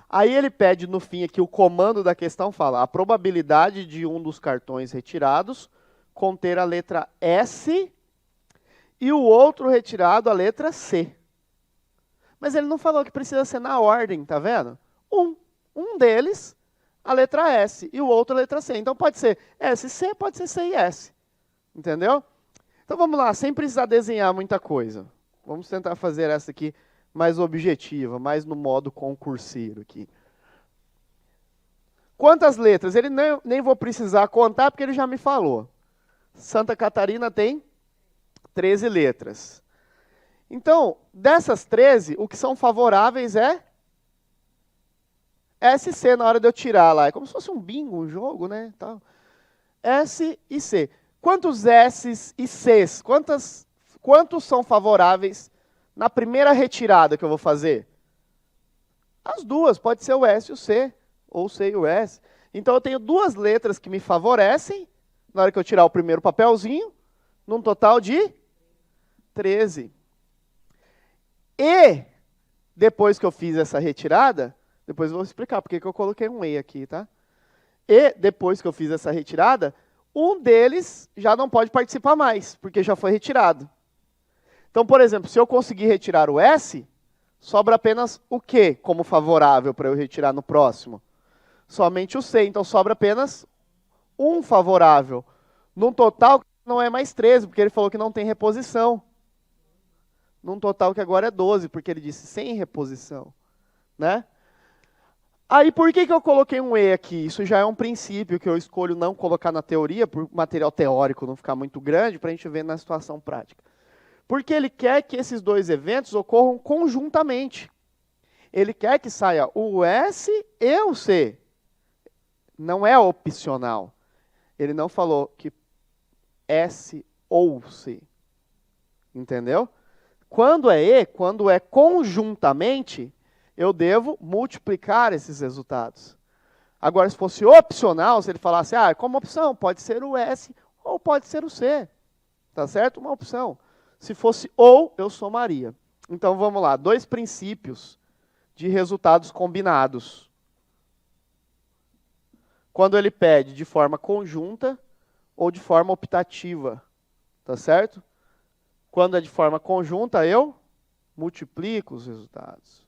Aí ele pede no fim aqui, o comando da questão fala, a probabilidade de um dos cartões retirados conter a letra S e o outro retirado a letra C. Mas ele não falou que precisa ser na ordem, tá vendo? Um deles, a letra S, e o outro a letra C. Então pode ser S e C, pode ser C e S. Entendeu? Então vamos lá, sem precisar desenhar muita coisa. Vamos tentar fazer essa aqui mais objetiva, mais no modo concurseiro aqui. Quantas letras? Ele nem vou precisar contar, porque ele já me falou. Santa Catarina tem 13 letras. Então, dessas 13, o que são favoráveis é SC na hora de eu tirar lá. É como se fosse um bingo, um jogo, né? S e C. Quantos S's e C's? Quantos são favoráveis na primeira retirada que eu vou fazer? As duas, pode ser o S e o C, ou o C e o S. Então eu tenho 2 letras que me favorecem, na hora que eu tirar o primeiro papelzinho, num total de 13. E, depois que eu fiz essa retirada, depois eu vou explicar porque que eu coloquei um E aqui, tá? E, depois que eu fiz essa retirada, um deles já não pode participar mais, porque já foi retirado. Então, por exemplo, se eu conseguir retirar o S, sobra apenas o Q como favorável para eu retirar no próximo. Somente o C, então sobra apenas um favorável. Num total, não é mais 13, porque ele falou que não tem reposição. Num total que agora é 12, porque ele disse sem reposição. Né? Aí, por que eu coloquei um E aqui? Isso já é um princípio que eu escolho não colocar na teoria, por material teórico não ficar muito grande, para a gente ver na situação prática. Porque ele quer que esses 2 eventos ocorram conjuntamente. Ele quer que saia o S e o C. Não é opcional. Ele não falou que S ou C. Entendeu? Quando é E, quando é conjuntamente, eu devo multiplicar esses resultados. Agora, se fosse opcional, se ele falasse, como opção, pode ser o S ou pode ser o C. Tá certo? Uma opção. Se fosse ou, eu somaria. Então, vamos lá. 2 princípios de resultados combinados. quando ele pede de forma conjunta ou de forma optativa, tá certo? Quando é de forma conjunta, eu multiplico os resultados.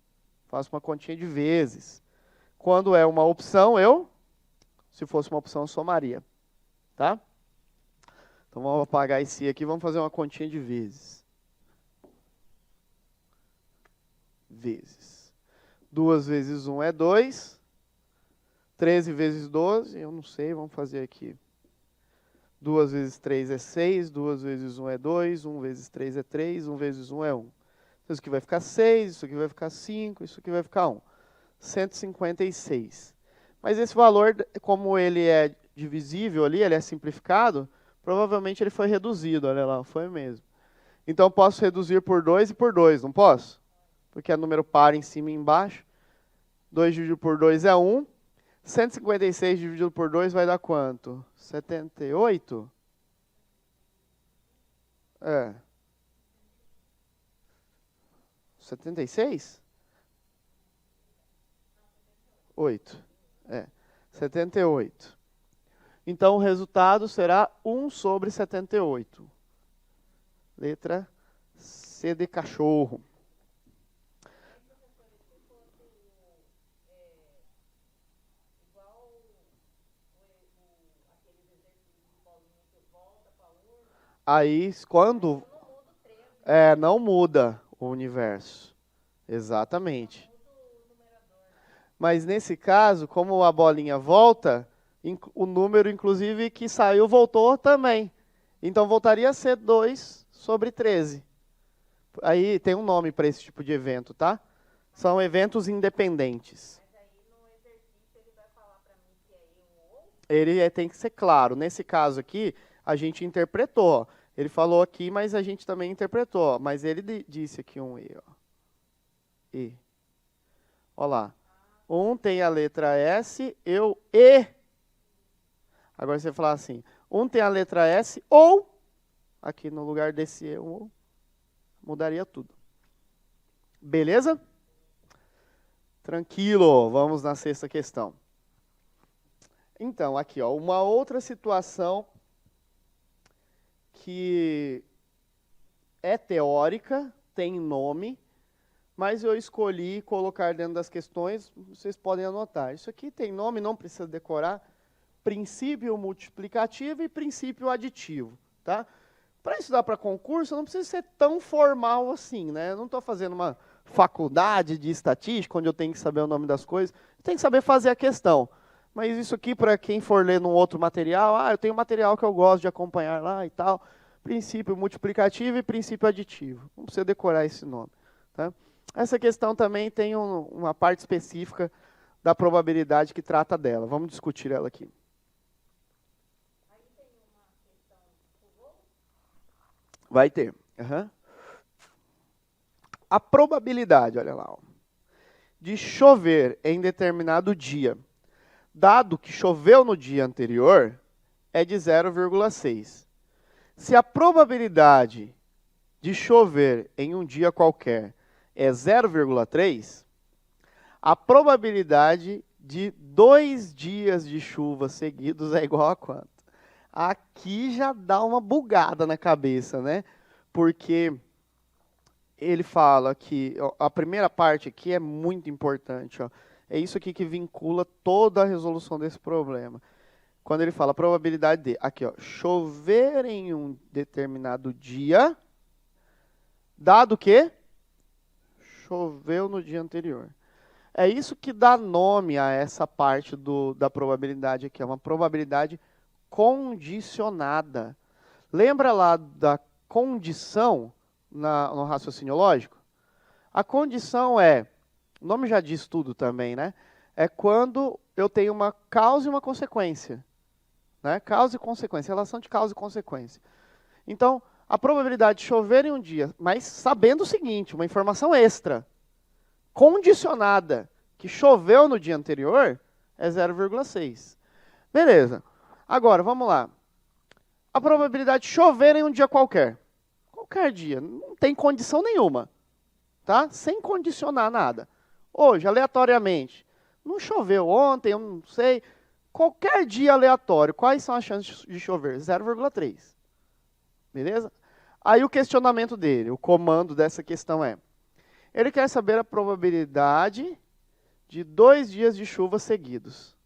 Faço uma continha de vezes. Quando é uma opção, se fosse uma opção, eu somaria. Tá? Então vamos apagar esse aqui, vamos fazer uma continha de vezes. Vezes. 2 vezes 1 é 2. 13 vezes 12, eu não sei, vamos fazer aqui. 2 vezes 3 é 6, 2 vezes 1 é 2, 1 vezes 3 é 3, 1 vezes 1 é 1. Isso aqui vai ficar 6, isso aqui vai ficar 5, isso aqui vai ficar 1. 156. Mas esse valor, como ele é divisível ali, ele é simplificado, provavelmente ele foi reduzido, olha lá, foi mesmo. Então eu posso reduzir por 2 e por 2, não posso? Porque é número par em cima e embaixo. 2 dividido por 2 é 1. 156 dividido por 2 vai dar quanto? 78? É. 76? 8. É. 78. Então o resultado será 1 sobre 78. Letra C de cachorro. Aí, quando... não muda o universo. Exatamente. Mas nesse caso, como a bolinha volta, o número, inclusive, que saiu, voltou também. Então, voltaria a ser 2 sobre 13. Aí tem um nome para esse tipo de evento, tá? São eventos independentes. Mas aí no exercício ele vai falar para mim que é um ou outro? Ele tem que ser claro. Nesse caso aqui, a gente interpretou. Ele falou aqui, mas a gente também interpretou. Mas ele disse aqui um E. Ó. E. Olha lá. Um tem a letra S, eu E. Agora você vai falar assim. Um tem a letra S ou. Aqui no lugar desse E, ou. Mudaria tudo. Beleza? Tranquilo. Vamos na sexta questão. Então, aqui, ó, uma outra situação que é teórica, tem nome, mas eu escolhi colocar dentro das questões, vocês podem anotar. Isso aqui tem nome, não precisa decorar. Princípio multiplicativo e princípio aditivo, tá? Para estudar para concurso, não precisa ser tão formal assim, né? Eu não estou fazendo uma faculdade de estatística, onde eu tenho que saber o nome das coisas, eu tenho que saber fazer a questão. Mas isso aqui, para quem for ler num outro material, eu tenho material que eu gosto de acompanhar lá e tal. Princípio multiplicativo e princípio aditivo. Não precisa decorar esse nome. Tá? Essa questão também tem uma parte específica da probabilidade que trata dela. Vamos discutir ela aqui. Aí tem uma questão do... Vai ter. Uhum. A probabilidade, olha lá, ó, de chover em determinado dia, dado que choveu no dia anterior, é de 0,6. Se a probabilidade de chover em um dia qualquer é 0,3, a probabilidade de 2 dias de chuva seguidos é igual a quanto? Aqui já dá uma bugada na cabeça, né? Porque ele fala que a primeira parte aqui é muito importante, ó. É isso aqui que vincula toda a resolução desse problema. Quando ele fala a probabilidade de, aqui, ó, chover em um determinado dia, dado que choveu no dia anterior. É isso que dá nome a essa parte da probabilidade aqui, é uma probabilidade condicionada. Lembra lá da condição no raciocínio lógico? A condição o nome já diz tudo também, né? É quando eu tenho uma causa e uma consequência. Né? Causa e consequência, relação de causa e consequência. Então, a probabilidade de chover em um dia, mas sabendo o seguinte, uma informação extra, condicionada, que choveu no dia anterior, é 0,6. Beleza. Agora, vamos lá. A probabilidade de chover em um dia qualquer. Qualquer dia, não tem condição nenhuma. Tá? Sem condicionar nada. Hoje, aleatoriamente. Não choveu ontem, eu não sei. Qualquer dia aleatório, quais são as chances de chover? 0,3. Beleza? Aí o questionamento dele, o comando dessa questão é, ele quer saber a probabilidade de 2 dias de chuva seguidos.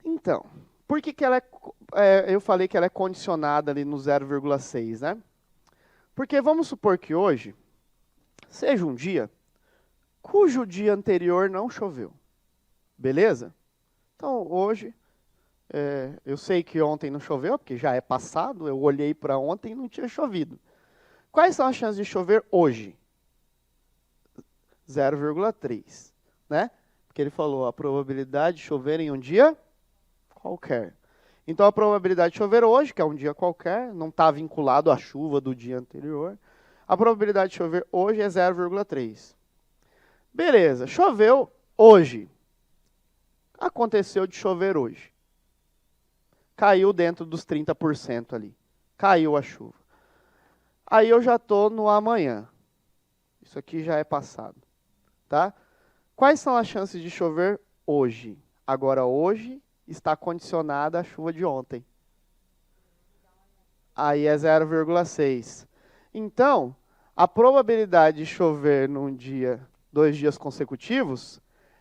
Então, por que ela eu falei que ela é condicionada ali no 0,6, né? Porque vamos supor que hoje seja um dia cujo dia anterior não choveu. Beleza? Então, hoje, eu sei que ontem não choveu, porque já é passado, eu olhei para ontem e não tinha chovido. Quais são as chances de chover hoje? 0,3, né? Porque ele falou a probabilidade de chover em um dia qualquer. Então, a probabilidade de chover hoje, que é um dia qualquer, não está vinculado à chuva do dia anterior, a probabilidade de chover hoje é 0,3. Beleza, choveu hoje. Aconteceu de chover hoje. Caiu dentro dos 30% ali. Caiu a chuva. Aí eu já estou no amanhã. Isso aqui já é passado. Tá? Quais são as chances de chover hoje? Agora, hoje está condicionada à chuva de ontem. Aí é 0,6. Então, a probabilidade de chover num dia, 2 dias consecutivos,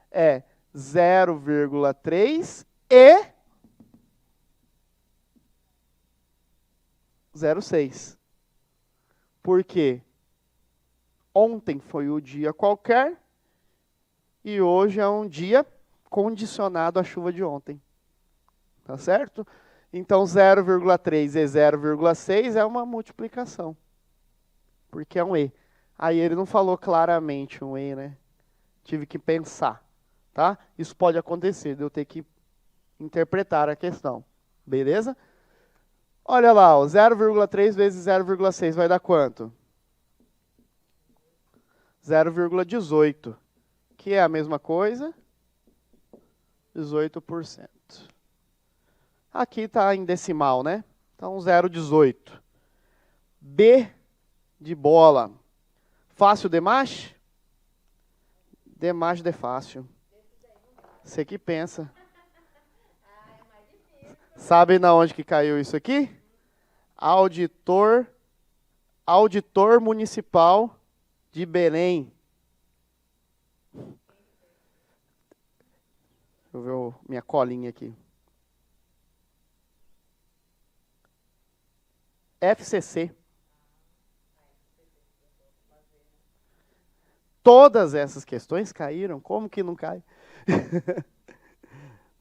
é 0,3 e 0,6. Por quê? Ontem foi o dia qualquer e hoje é um dia condicionado à chuva de ontem. Tá certo? Então 0,3 e 0,6 é uma multiplicação. Porque é um E. Aí ele não falou claramente um E, né? Tive que pensar. Tá? Isso pode acontecer, de eu ter que interpretar a questão. Beleza? Olha lá, 0,3 vezes 0,6 vai dar quanto? 0,18. Que é a mesma coisa? 18%. Aqui está em decimal, né? Então, 0,18. B de bola. Fácil demais? Demais de fácil. Você que pensa. Sabe na onde que caiu isso aqui? Auditor Municipal de Belém. Deixa eu ver minha colinha aqui. FCC. Todas essas questões caíram. Como que não cai?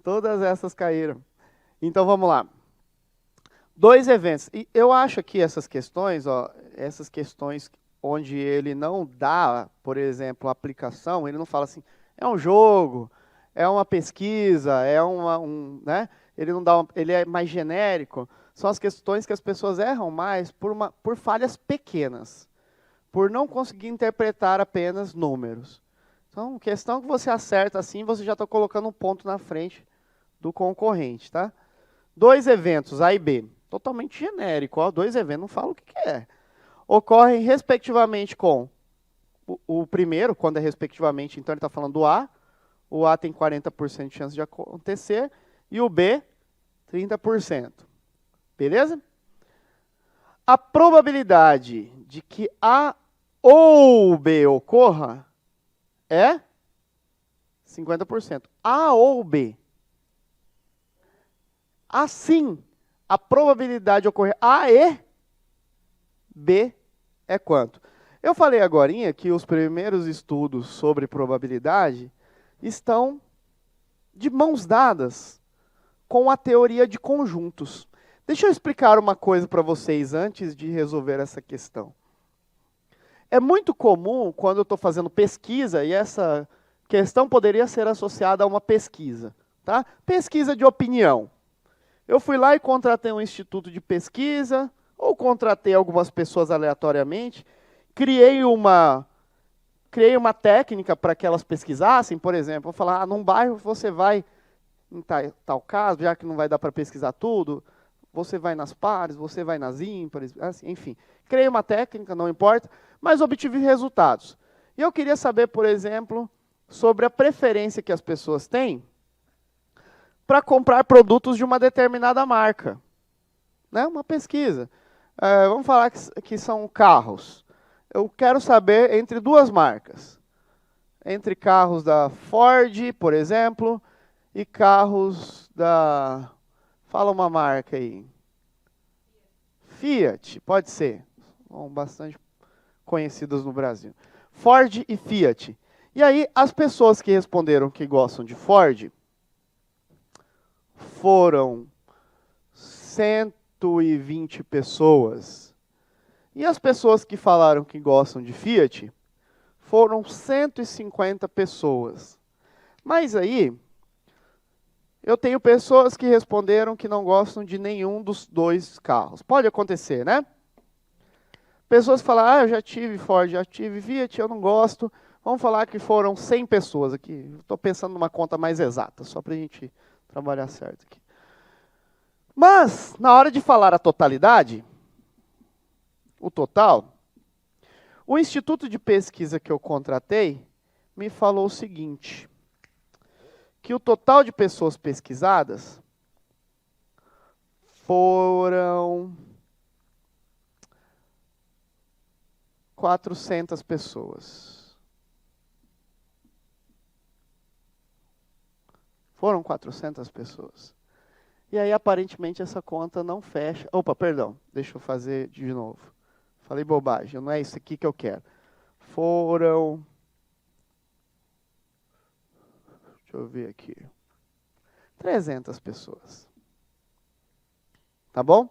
Todas essas caíram. Então, vamos lá. 2 eventos. E eu acho que essas questões onde ele não dá, por exemplo, aplicação, ele não fala assim, é um jogo, é uma pesquisa, né? Ele não dá, ele é mais genérico. São as questões que as pessoas erram mais por falhas pequenas, por não conseguir interpretar apenas números. Então, questão que você acerta assim, você já está colocando um ponto na frente do concorrente, tá? 2 eventos, A e B, totalmente genérico, ó, 2 eventos, não fala o que é. Ocorrem respectivamente com o primeiro, quando é respectivamente, então ele está falando do A, o A tem 40% de chance de acontecer, e o B, 30%. Beleza? A probabilidade de que A ou B ocorra é 50%. A ou B. Assim, a probabilidade de ocorrer A e B é quanto? Eu falei agorinha que os primeiros estudos sobre probabilidade estão de mãos dadas com a teoria de conjuntos. Deixa eu explicar uma coisa para vocês antes de resolver essa questão. É muito comum, quando eu estou fazendo pesquisa, e essa questão poderia ser associada a uma pesquisa, tá? Pesquisa de opinião. Eu fui lá e contratei um instituto de pesquisa, ou contratei algumas pessoas aleatoriamente, criei uma técnica para que elas pesquisassem, por exemplo, vou falar, num bairro você vai, em tal caso, já que não vai dar para pesquisar tudo, você vai nas pares, você vai nas ímpares, assim, enfim. Criei uma técnica, não importa, mas obtive resultados. E eu queria saber, por exemplo, sobre a preferência que as pessoas têm para comprar produtos de uma determinada marca. Né? Uma pesquisa. Vamos falar que são carros. Eu quero saber entre duas marcas. Entre carros da Ford, por exemplo, e carros da... Fala uma marca aí. Fiat, pode ser. São bastante conhecidas no Brasil. Ford e Fiat. E aí, as pessoas que responderam que gostam de Ford foram 120 pessoas. E as pessoas que falaram que gostam de Fiat foram 150 pessoas. Mas aí, eu tenho pessoas que responderam que não gostam de nenhum dos dois carros. Pode acontecer, né? Pessoas falam, eu já tive Ford, já tive Fiat, eu não gosto. Vamos falar que foram 100 pessoas aqui. Estou pensando numa conta mais exata, só para a gente trabalhar certo aqui. Mas, na hora de falar a totalidade, o total, o instituto de pesquisa que eu contratei me falou o seguinte, que o total de pessoas pesquisadas foram 400 pessoas. Foram 400 pessoas. E aí, aparentemente, essa conta não fecha. Opa, perdão, deixa eu fazer de novo. Falei bobagem, não é isso aqui que eu quero. Foram... Deixa eu ver aqui. 300 pessoas. Tá bom?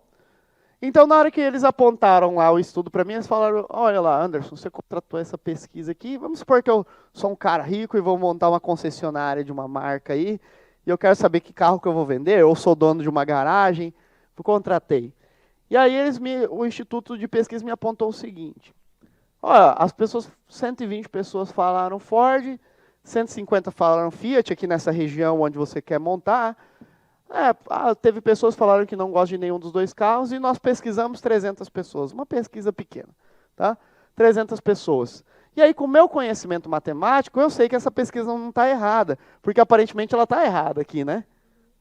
Então, na hora que eles apontaram lá o estudo para mim, eles falaram, olha lá, Anderson, você contratou essa pesquisa aqui, vamos supor que eu sou um cara rico e vou montar uma concessionária de uma marca aí, e eu quero saber que carro que eu vou vender, ou sou dono de uma garagem, eu contratei. E aí o Instituto de Pesquisa me apontou o seguinte, olha, as pessoas, 120 pessoas falaram Ford, 150 falaram Fiat, aqui nessa região onde você quer montar. Teve pessoas que falaram que não gostam de nenhum dos dois carros, e nós pesquisamos 300 pessoas, uma pesquisa pequena, tá? 300 pessoas. E aí, com o meu conhecimento matemático, eu sei que essa pesquisa não está errada, porque aparentemente ela está errada aqui, né?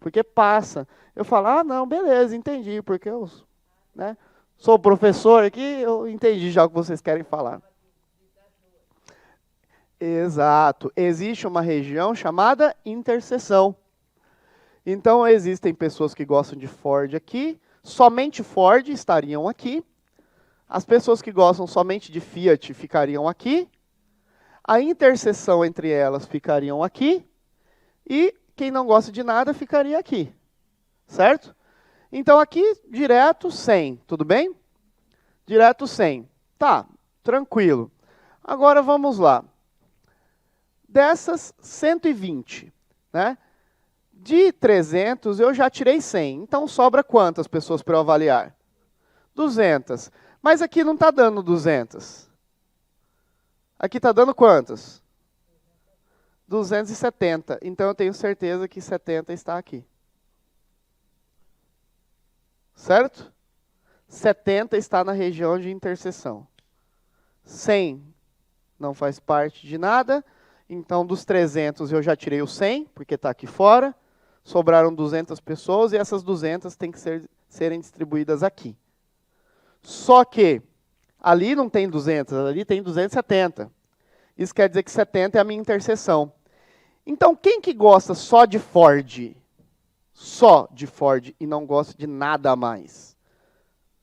Porque passa. Eu falo, não, beleza, entendi, porque eu sou professor aqui, eu entendi já o que vocês querem falar. Exato. Existe uma região chamada interseção. Então, existem pessoas que gostam de Ford aqui, somente Ford estariam aqui. As pessoas que gostam somente de Fiat ficariam aqui. A interseção entre elas ficariam aqui. E quem não gosta de nada ficaria aqui. Certo? Então, aqui, direto 100, tudo bem? Direto 100. Tá, tranquilo. Agora, vamos lá. Dessas 120, né? De 300, eu já tirei 100. Então, sobra quantas pessoas para eu avaliar? 200. Mas aqui não está dando 200. Aqui está dando quantas? 270. Então, eu tenho certeza que 70 está aqui. Certo? 70 está na região de interseção. 100 não faz parte de nada. Então, dos 300, eu já tirei o 100, porque está aqui fora. Sobraram 200 pessoas e essas 200 têm que serem distribuídas aqui. Só que ali não tem 200, ali tem 270. Isso quer dizer que 70 é a minha interseção. Então, quem que gosta só de Ford? Só de Ford e não gosta de nada a mais?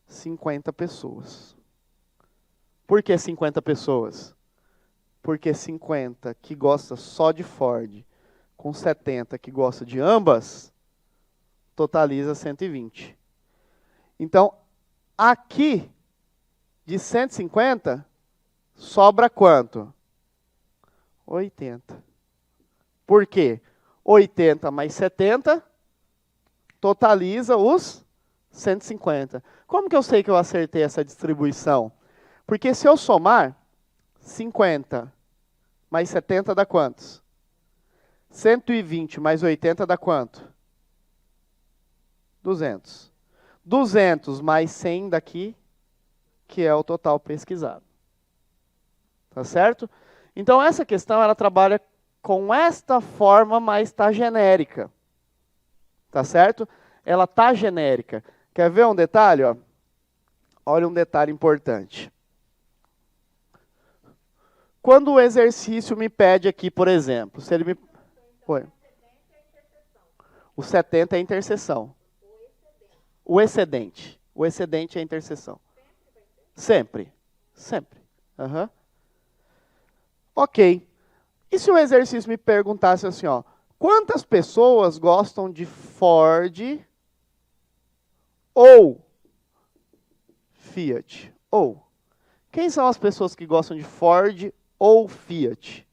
50 pessoas. Por que 50 pessoas? Porque 50 que gosta só de Ford com 70 que gosta de ambas, totaliza 120. Então, aqui, de 150, sobra quanto? 80. Por quê? 80 mais 70 totaliza os 150. Como que eu sei que eu acertei essa distribuição? Porque se eu somar, 50 mais 70 dá quantos? 120 mais 80 dá quanto? 200. 200 mais 100 daqui, que é o total pesquisado. Tá certo? Então, essa questão, ela trabalha com esta forma, mas está genérica. Tá certo? Ela tá genérica. Quer ver um detalhe? Ó? Olha um detalhe importante. Quando o exercício me pede aqui, por exemplo, se ele me... Oi. O 70 é a interseção. O excedente. O excedente é a interseção. Sempre. Sempre. Uhum. Ok. E se o exercício me perguntasse assim, ó, quantas pessoas gostam de Ford ou Fiat? Ou. Quem são as pessoas que gostam de Ford ou Fiat?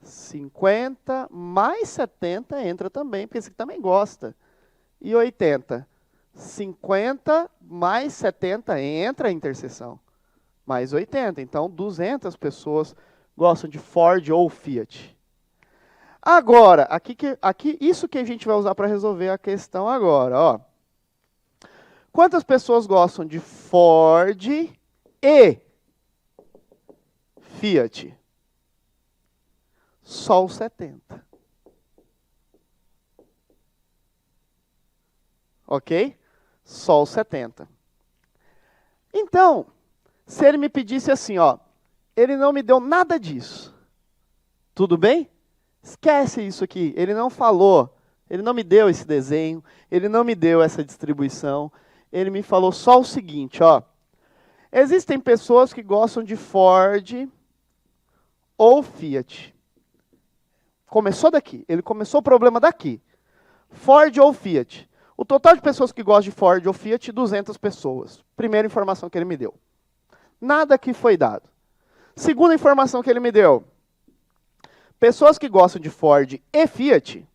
50 mais 70 entra também, porque esse aqui também gosta. E 80. 50 mais 70 entra a interseção. Mais 80. Então, 200 pessoas gostam de Ford ou Fiat. Agora, aqui isso que a gente vai usar para resolver a questão agora. Ó. Quantas pessoas gostam de Ford e Fiat? Só os 70. Ok? Só os 70. Então, se ele me pedisse assim, ó, ele não me deu nada disso. Tudo bem? Esquece isso aqui. Ele não falou, ele não me deu esse desenho, ele não me deu essa distribuição. Ele me falou só o seguinte, ó. Existem pessoas que gostam de Ford ou Fiat. Começou daqui. Ele começou o problema daqui. Ford ou Fiat. O total de pessoas que gostam de Ford ou Fiat, 200 pessoas. Primeira informação que ele me deu. Nada aqui foi dado. Segunda informação que ele me deu. Pessoas que gostam de Ford e Fiat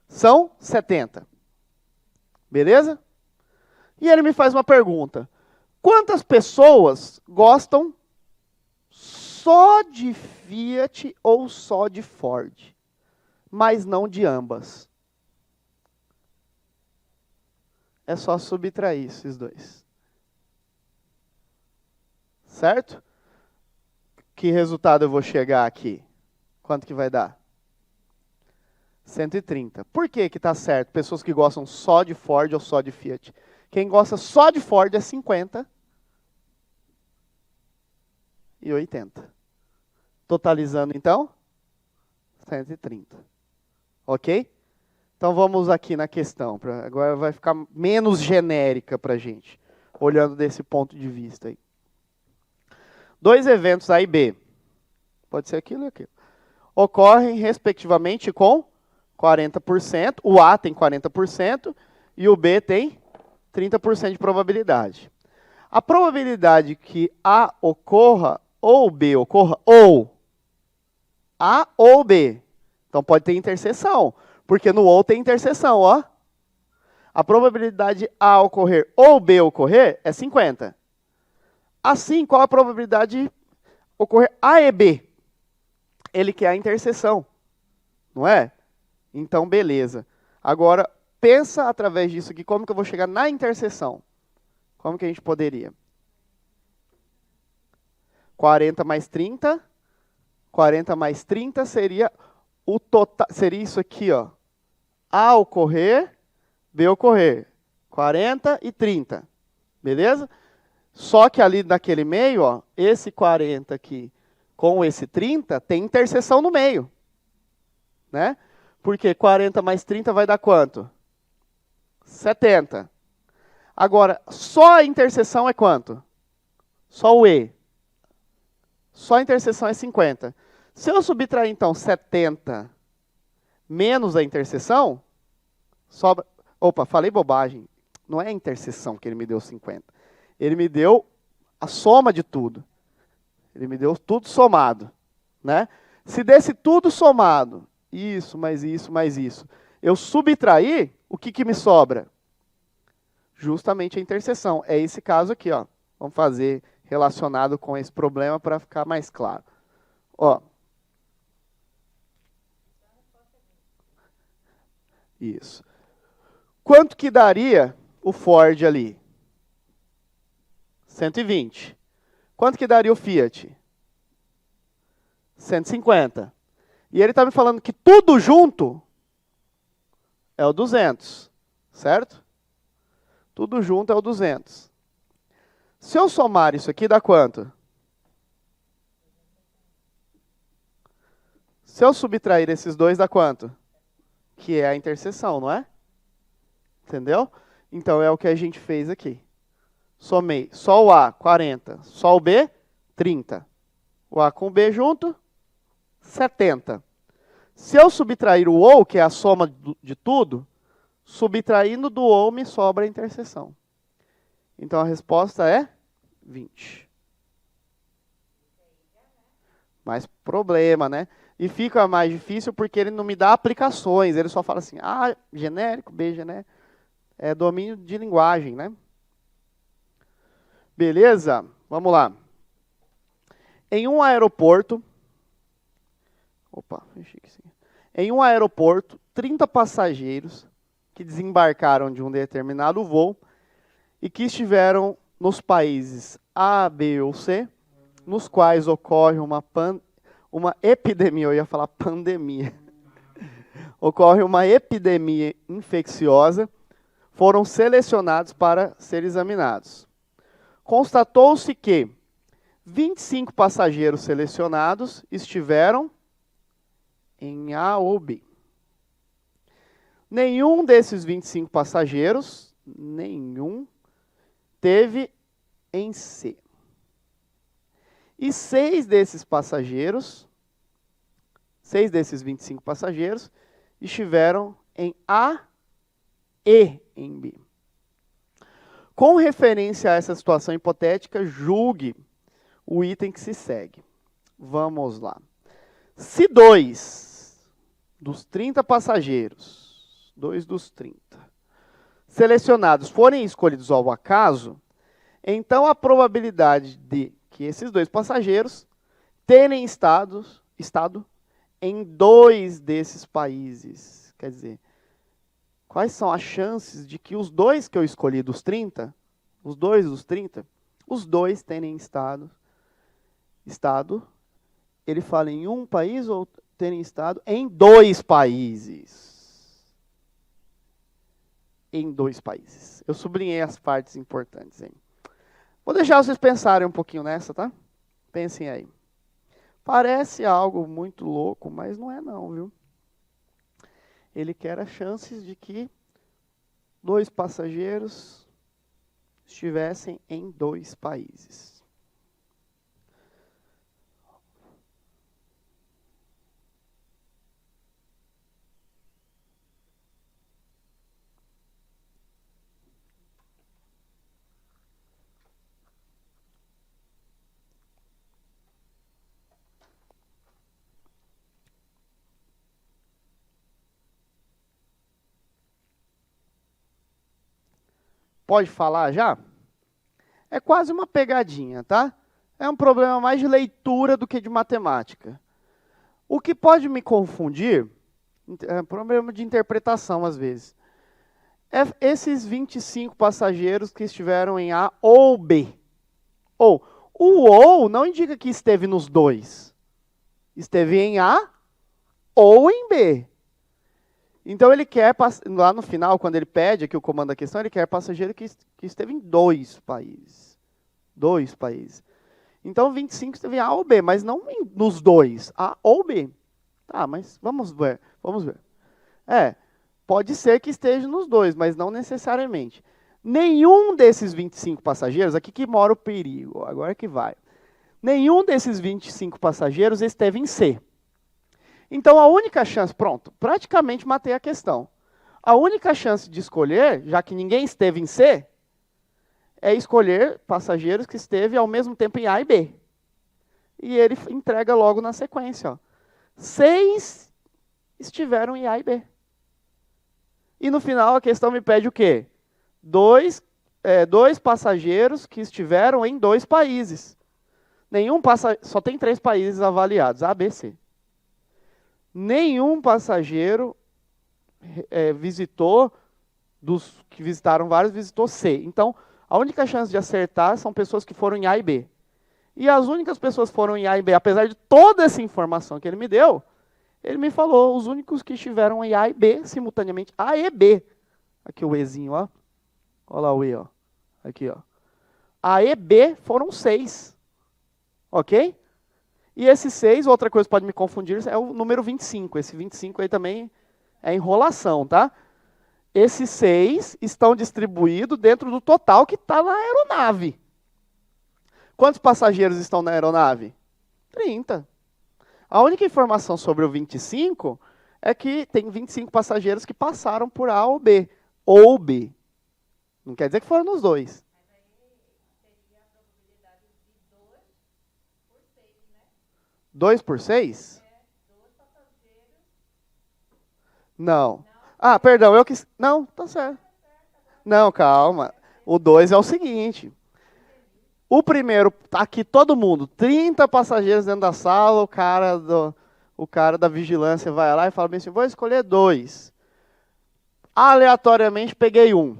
são 70. Beleza? E ele me faz uma pergunta. Quantas pessoas gostam só de Fiat ou só de Ford? Mas não de ambas. É só subtrair esses dois. Certo? Que resultado eu vou chegar aqui? Quanto que vai dar? 130. Por que que tá certo? Pessoas que gostam só de Ford ou só de Fiat. Quem gosta só de Ford é 50 e 80. Totalizando, então, 130. Ok? Então, vamos aqui na questão. Agora vai ficar menos genérica para a gente, olhando desse ponto de vista aí. Dois eventos A e B, pode ser aquilo e aquilo, ocorrem respectivamente com 40%, o A tem 40% e o B tem 30% de probabilidade. A probabilidade que A ocorra ou B ocorra, ou A ou B, então pode ter interseção, porque no ou tem interseção, ó. A probabilidade de A ocorrer ou B ocorrer é 50. Assim, qual a probabilidade de ocorrer A e B? Ele quer a interseção, não é? Então, beleza. Agora, pensa através disso aqui, como que eu vou chegar na interseção? Como que a gente poderia? 40 mais 30. 40 mais 30 seria o total, seria isso aqui, ó. A ocorrer, B ocorrer. 40 e 30. Beleza? Só que ali naquele meio, ó, esse 40 aqui com esse 30 tem interseção no meio. Né? Porque 40 mais 30 vai dar quanto? 70. Agora, só a interseção é quanto? Só o E. Só a interseção é 50. Se eu subtrair, então, 70 menos a interseção, sobra... Opa, falei bobagem. Não é a interseção que ele me deu 50. Ele me deu a soma de tudo. Ele me deu tudo somado. Né? Se desse tudo somado, isso, mais isso, mais isso, eu subtrair, o que, que me sobra? Justamente a interseção. É esse caso aqui, ó. Vamos fazer relacionado com esse problema para ficar mais claro. Ó. Isso. Quanto que daria o Ford ali? 120. Quanto que daria o Fiat? 150. E ele está me falando que tudo junto é o 200, certo? Tudo junto é o 200. Se eu somar isso aqui, dá quanto? Se eu subtrair esses dois, dá quanto? Que é a interseção, não é? Entendeu? Então é o que a gente fez aqui. Somei só o A, 40. Só o B, 30. O A com o B junto, 70. Se eu subtrair o OU, que é a soma de tudo, subtraindo do OU me sobra a interseção. Então a resposta é 20. Mais problema, né? E fica mais difícil porque ele não me dá aplicações. Ele só fala assim, A genérico, B genérico. É domínio de linguagem, né? Beleza? Vamos lá. Em um aeroporto... Opa, fechei aqui. Em um aeroporto, 30 passageiros que desembarcaram de um determinado voo e que estiveram nos países A, B ou C, nos quais ocorre uma epidemia, eu ia falar pandemia, ocorre uma epidemia infecciosa, foram selecionados para ser examinados. Constatou-se que 25 passageiros selecionados estiveram em A ou B. Nenhum desses 25 passageiros, teve em C. E 6 desses 25 passageiros, estiveram em A e em B. Com referência a essa situação hipotética, julgue o item que se segue. Vamos lá. Se 2 dos 30 passageiros, 2 dos 30, selecionados forem escolhidos ao acaso, então a probabilidade de que esses 2 passageiros terem estado em 2 desses países. Quer dizer, quais são as chances de que os 2 que eu escolhi dos 30, os 2 dos 30, os 2 terem estado, ele fala em um país ou terem estado em 2 países? Em 2 países. Eu sublinhei as partes importantes, hein? Vou deixar vocês pensarem um pouquinho nessa, tá? Pensem aí. Parece algo muito louco, mas não é não, viu? Ele quer as chances de que 2 passageiros estivessem em 2 países. Pode falar já? É quase uma pegadinha, tá? É um problema mais de leitura do que de matemática. O que pode me confundir, é um problema de interpretação às vezes, é esses 25 passageiros que estiveram em A ou B. Ou, o ou não indica que esteve nos 2. Esteve em A ou em B. Então ele quer, lá no final, quando ele pede aqui o comando da questão, ele quer passageiro que esteve em 2 países. 2 países. Então 25 esteve em A ou B, mas não nos 2, A ou B. Tá, mas vamos ver. Pode ser que esteja nos 2, mas não necessariamente. Nenhum desses 25 passageiros, aqui que mora o perigo, agora que vai. Nenhum desses 25 passageiros esteve em C. Então, a única chance, pronto, praticamente matei a questão. A única chance de escolher, já que ninguém esteve em C, é escolher passageiros que esteve ao mesmo tempo em A e B. E ele entrega logo na sequência. Ó. 6 estiveram em A e B. E no final a questão me pede o quê? 2 passageiros que estiveram em 2 países. Só tem 3 países avaliados, A, B, C. Nenhum passageiro visitou, dos que visitaram vários, visitou C. Então, a única chance de acertar são pessoas que foram em A e B. E as únicas pessoas que foram em A e B, apesar de toda essa informação que ele me deu, Ele me falou, os únicos que estiveram em A e B simultaneamente, A e B. Aqui o Ezinho, ó. Olha lá o E, ó. Aqui, ó. A e B foram 6. Ok? E esse 6, outra coisa que pode me confundir, é o número 25. Esse 25 aí também é enrolação, tá? Esses 6 estão distribuídos dentro do total que está na aeronave. Quantos passageiros estão na aeronave? 30. A única informação sobre o 25 é que tem 25 passageiros que passaram por A ou B. Ou B. Não quer dizer que foram nos dois. 2 por 6? Não. Ah, perdão, eu quis... Não, tá certo. Não, calma. O 2 é o seguinte. O primeiro, tá aqui todo mundo, 30 passageiros dentro da sala, o cara da vigilância vai lá e fala bem assim, vou escolher 2. Aleatoriamente peguei 1.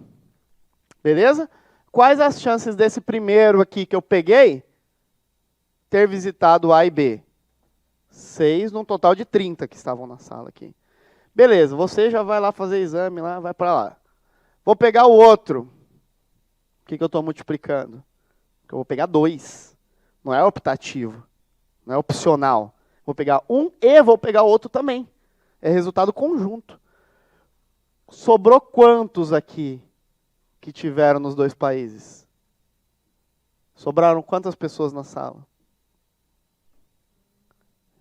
Beleza? Quais as chances desse primeiro aqui que eu peguei ter visitado A e B? 6 num total de 30 que estavam na sala aqui. Beleza, você já vai lá fazer exame, lá, vai para lá. Vou pegar o outro. O que eu estou multiplicando? Eu vou pegar 2. Não é optativo. Não é opcional. Vou pegar um e vou pegar outro também. É resultado conjunto. Sobrou quantos aqui que tiveram nos dois países? Sobraram quantas pessoas na sala?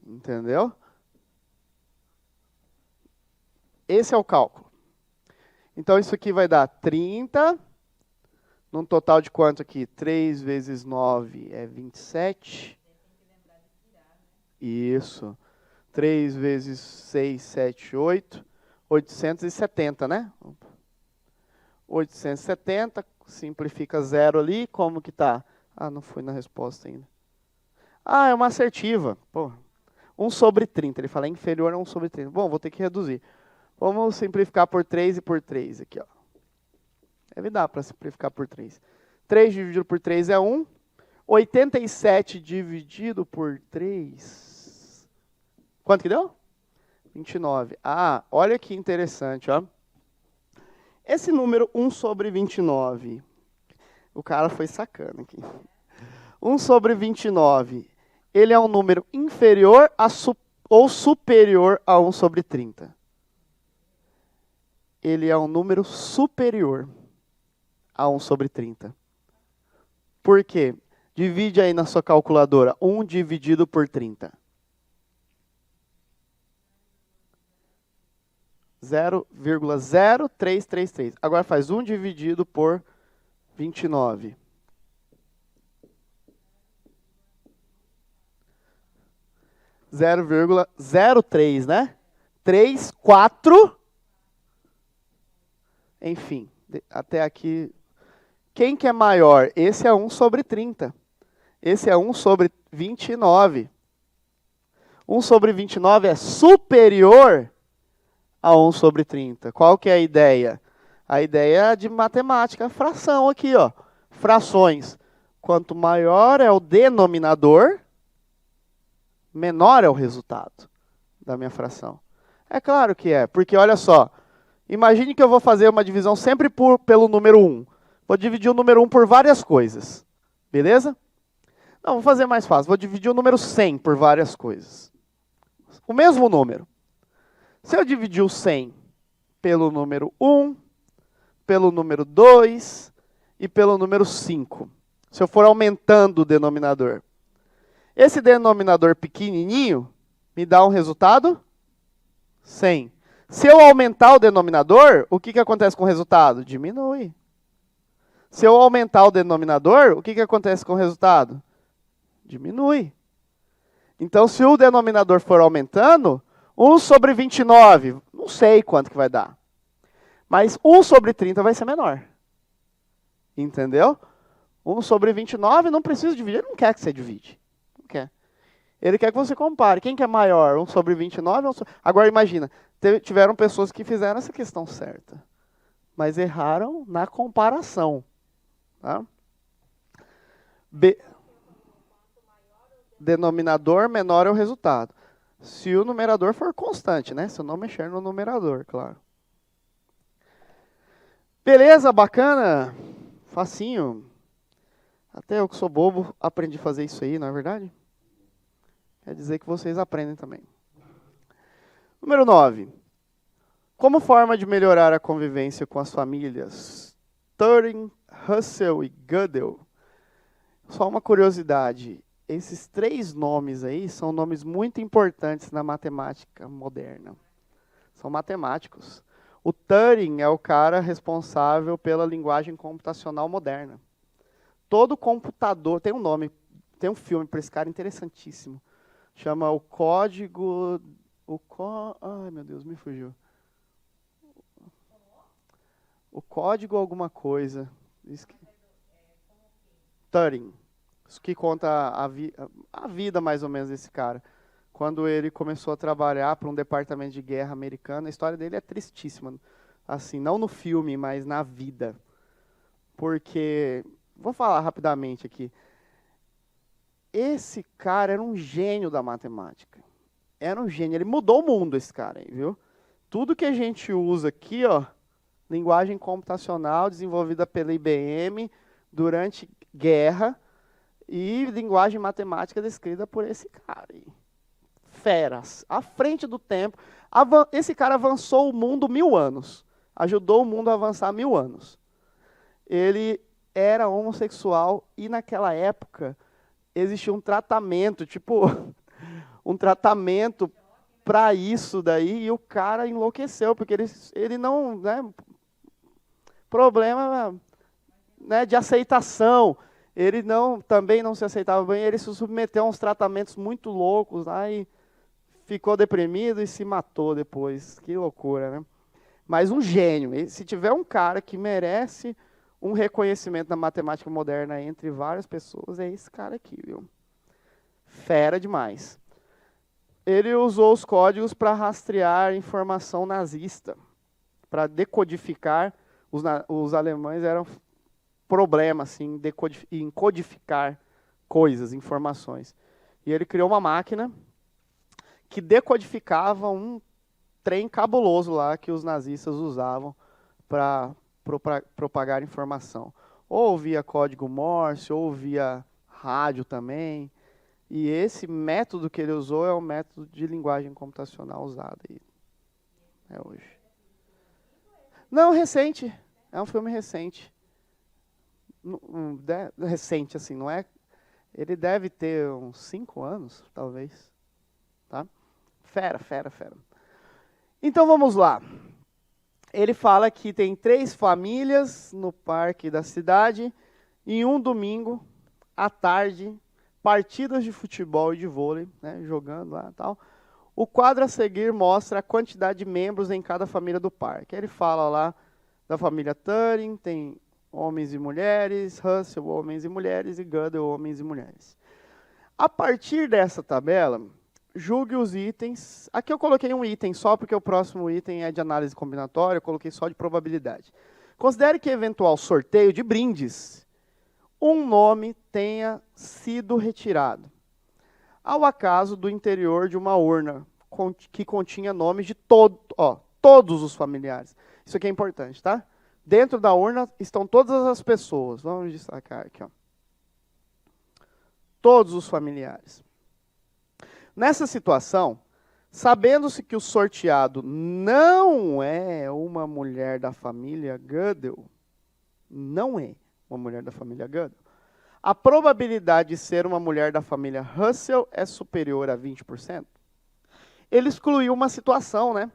Entendeu? Esse é o cálculo. Então, isso aqui vai dar 30, num total de quanto aqui? 3 vezes 9 é 27. Isso. 3 vezes 6, 7, 8. 870, né? 870, simplifica 0 ali, como que tá? Ah, não foi na resposta ainda. Ah, é uma assertiva. Pô, 1 sobre 30, ele fala inferior a 1 sobre 30. Bom, vou ter que reduzir. Vamos simplificar por 3 e por 3 aqui, ó. Deve dar para simplificar por 3. 3 dividido por 3 é 1. 87 dividido por 3. Quanto que deu? 29. Ah, olha que interessante, ó. Esse número 1 sobre 29. O cara foi sacana aqui. 1 sobre 29. Ele é um número inferior ou superior a 1 sobre 30? Ele é um número superior a 1 sobre 30. Por quê? Divide aí na sua calculadora. 1 dividido por 30. 0,0333. Agora faz 1 dividido por 29. 0,03, né? 3, 4. Enfim, até aqui. Quem que é maior? Esse é 1 sobre 30. Esse é 1 sobre 29. 1 sobre 29 é superior a 1 sobre 30. Qual que é a ideia? A ideia é de matemática, fração aqui, ó. Frações. Quanto maior é o denominador, menor é o resultado da minha fração. É claro que é, porque olha só. Imagine que eu vou fazer uma divisão sempre pelo número 1. Vou dividir o número 1 por várias coisas. Beleza? Não, vou fazer mais fácil. Vou dividir o número 100 por várias coisas. O mesmo número. Se eu dividir o 100 pelo número 1, pelo número 2 e pelo número 5, se eu for aumentando o denominador, esse denominador pequenininho me dá um resultado 100. Se eu aumentar o denominador, o que acontece com o resultado? Diminui. Se eu aumentar o denominador, o que acontece com o resultado? Diminui. Então, se o denominador for aumentando, 1 sobre 29, não sei quanto que vai dar. Mas 1 sobre 30 vai ser menor. Entendeu? 1 sobre 29 não precisa dividir, ele não quer que você divide. Não quer. Ele quer que você compare. Quem que é maior? 1 sobre 29? Agora imagina, tiveram pessoas que fizeram essa questão certa, mas erraram na comparação. Tá? Denominador menor é o resultado. Se o numerador for constante, né? Se eu não mexer no numerador, claro. Beleza, bacana. Facinho. Até eu que sou bobo, aprendi a fazer isso aí, não é verdade? Quer dizer que vocês aprendem também. Número 9. Como forma de melhorar a convivência com as famílias Turing, Russell e Gödel. Só uma curiosidade. Esses 3 nomes aí são nomes muito importantes na matemática moderna. São matemáticos. O Turing é o cara responsável pela linguagem computacional moderna. Todo computador, tem um nome, tem um filme para esse cara interessantíssimo. Chama O Código... Ai, meu Deus, me fugiu. O Código alguma coisa. Turing. Isso que conta a vida, mais ou menos, desse cara. Quando ele começou a trabalhar para um departamento de guerra americano, a história dele é tristíssima. Assim, não no filme, mas na vida. Porque, vou falar rapidamente aqui. Esse cara era um gênio da matemática. Era um gênio. Ele mudou o mundo, esse cara aí, viu? Tudo que a gente usa aqui, ó, linguagem computacional desenvolvida pela IBM durante guerra e linguagem matemática descrita por esse cara aí. Feras, à frente do tempo. Esse cara avançou o mundo 1000 anos. Ajudou o mundo a avançar 1000 anos. Ele era homossexual e naquela época existia um tratamento, tipo, um tratamento para isso daí, e o cara enlouqueceu, porque ele não, né, problema, né, de aceitação, ele também não se aceitava bem, ele se submeteu a uns tratamentos muito loucos, lá, e ficou deprimido e se matou depois, que loucura, né? Mas um gênio, se tiver um cara que merece um reconhecimento na matemática moderna entre várias pessoas, é esse cara aqui, viu? Fera demais. Ele usou os códigos para rastrear informação nazista, para decodificar. Os alemães eram problema assim, em codificar coisas, informações. E ele criou uma máquina que decodificava um trem cabuloso lá que os nazistas usavam para propagar informação. Ou via código Morse, ou via rádio também. E esse método que ele usou é o método de linguagem computacional usado aí, hoje. Não, recente. É um filme recente. Recente, assim, não é? Ele deve ter uns 5 anos, talvez. Tá? Fera, fera, fera. Então, vamos lá. Ele fala que tem 3 famílias no parque da cidade, em um domingo, à tarde, partidas de futebol e de vôlei, né, jogando lá e tal. O quadro a seguir mostra a quantidade de membros em cada família do parque. Ele fala lá da família Turing, tem homens e mulheres, Russell, homens e mulheres, e Gödel, homens e mulheres. A partir dessa tabela, julgue os itens. Aqui eu coloquei um item só, porque o próximo item é de análise combinatória, eu coloquei só de probabilidade. Considere que eventual sorteio de brindes, um nome tenha sido retirado, ao acaso do interior de uma urna, que continha nomes de todos os familiares. Isso aqui é importante, tá? Dentro da urna estão todas as pessoas. Vamos destacar aqui, ó. Todos os familiares. Nessa situação, sabendo-se que o sorteado não é uma mulher da família Gödel, não é uma mulher da família Gödel, a probabilidade de ser uma mulher da família Russell é superior a 20%. Ele excluiu uma situação, né?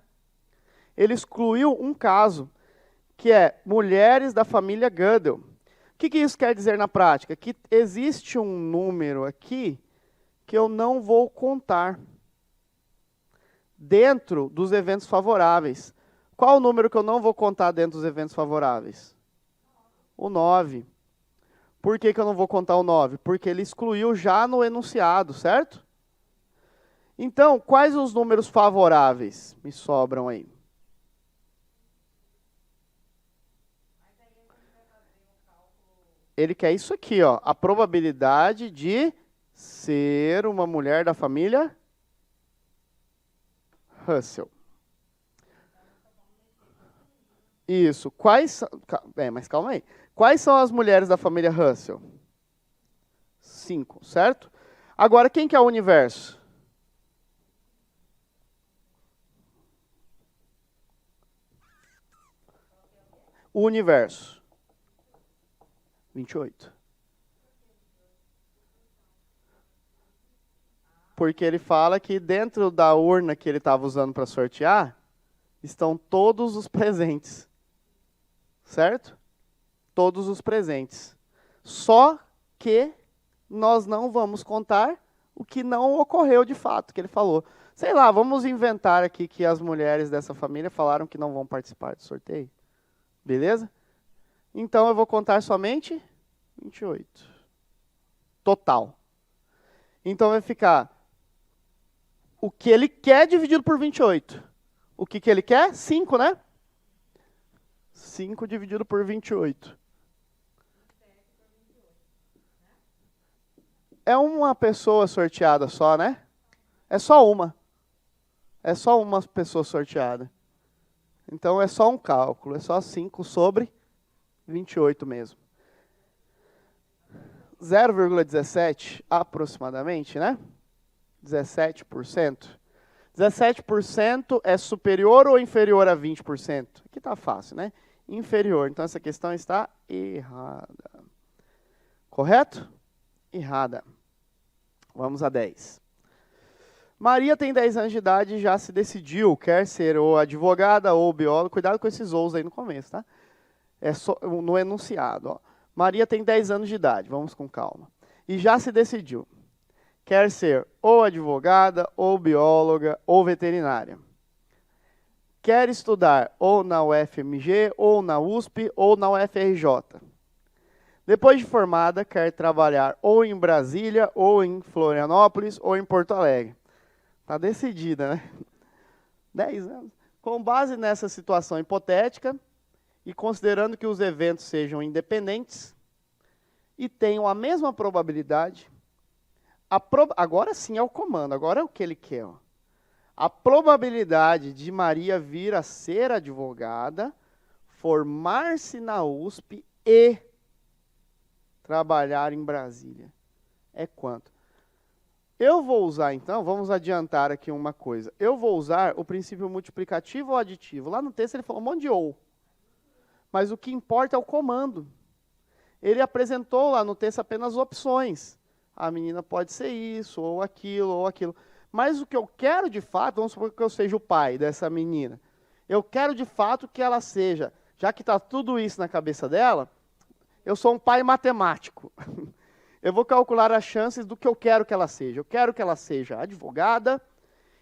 Ele excluiu um caso, que é mulheres da família Gödel. O que isso quer dizer na prática? Que existe um número aqui que eu não vou contar dentro dos eventos favoráveis. Qual o número que eu não vou contar dentro dos eventos favoráveis? O 9. Por que eu não vou contar o 9? Porque ele excluiu já no enunciado, certo? Então, quais os números favoráveis me sobram aí? Ele quer isso aqui, ó, a probabilidade de ser uma mulher da família Russell. Isso. Mas calma aí. Quais são as mulheres da família Russell? 5, certo? Agora, quem que é o universo? O universo. 28. Porque ele fala que dentro da urna que ele estava usando para sortear, estão todos os presentes. Certo? Todos os presentes. Só que nós não vamos contar o que não ocorreu de fato, que ele falou. Sei lá, vamos inventar aqui que as mulheres dessa família falaram que não vão participar do sorteio. Beleza? Então eu vou contar somente 28. Total. Então vai ficar o que ele quer dividido por 28. O que ele quer? 5, né? 5 dividido por 28. É uma pessoa sorteada só, né? É só uma. É só uma pessoa sorteada. Então é só um cálculo. É só 5 sobre 28 mesmo. 0,17 aproximadamente, né? 17%. 17% é superior ou inferior a 20%? Aqui está fácil, né? Inferior. Então essa questão está errada. Correto? Errada. Vamos a 10. Maria tem 10 anos de idade e já se decidiu, quer ser ou advogada ou bióloga. Cuidado com esses ous aí no começo, tá? É só no enunciado, ó. Maria tem 10 anos de idade, vamos com calma. E já se decidiu. Quer ser ou advogada, ou bióloga, ou veterinária. Quer estudar ou na UFMG, ou na USP, ou na UFRJ. Depois de formada, quer trabalhar ou em Brasília, ou em Florianópolis, ou em Porto Alegre. Está decidida, né? 10 anos. Com base nessa situação hipotética, e considerando que os eventos sejam independentes, e tenham a mesma probabilidade, agora sim é o comando, agora é o que ele quer. Ó. A probabilidade de Maria vir a ser advogada, formar-se na USP e trabalhar em Brasília. É quanto? Eu vou usar, então, vamos adiantar aqui uma coisa. Eu vou usar o princípio multiplicativo ou aditivo. Lá no texto ele falou um monte de ou. Mas o que importa é o comando. Ele apresentou lá no texto apenas opções. A menina pode ser isso, ou aquilo, ou aquilo. Mas o que eu quero de fato, vamos supor que eu seja o pai dessa menina. Eu quero de fato que ela seja, já que está tudo isso na cabeça dela, eu sou um pai matemático. Eu vou calcular as chances do que eu quero que ela seja. Eu quero que ela seja advogada,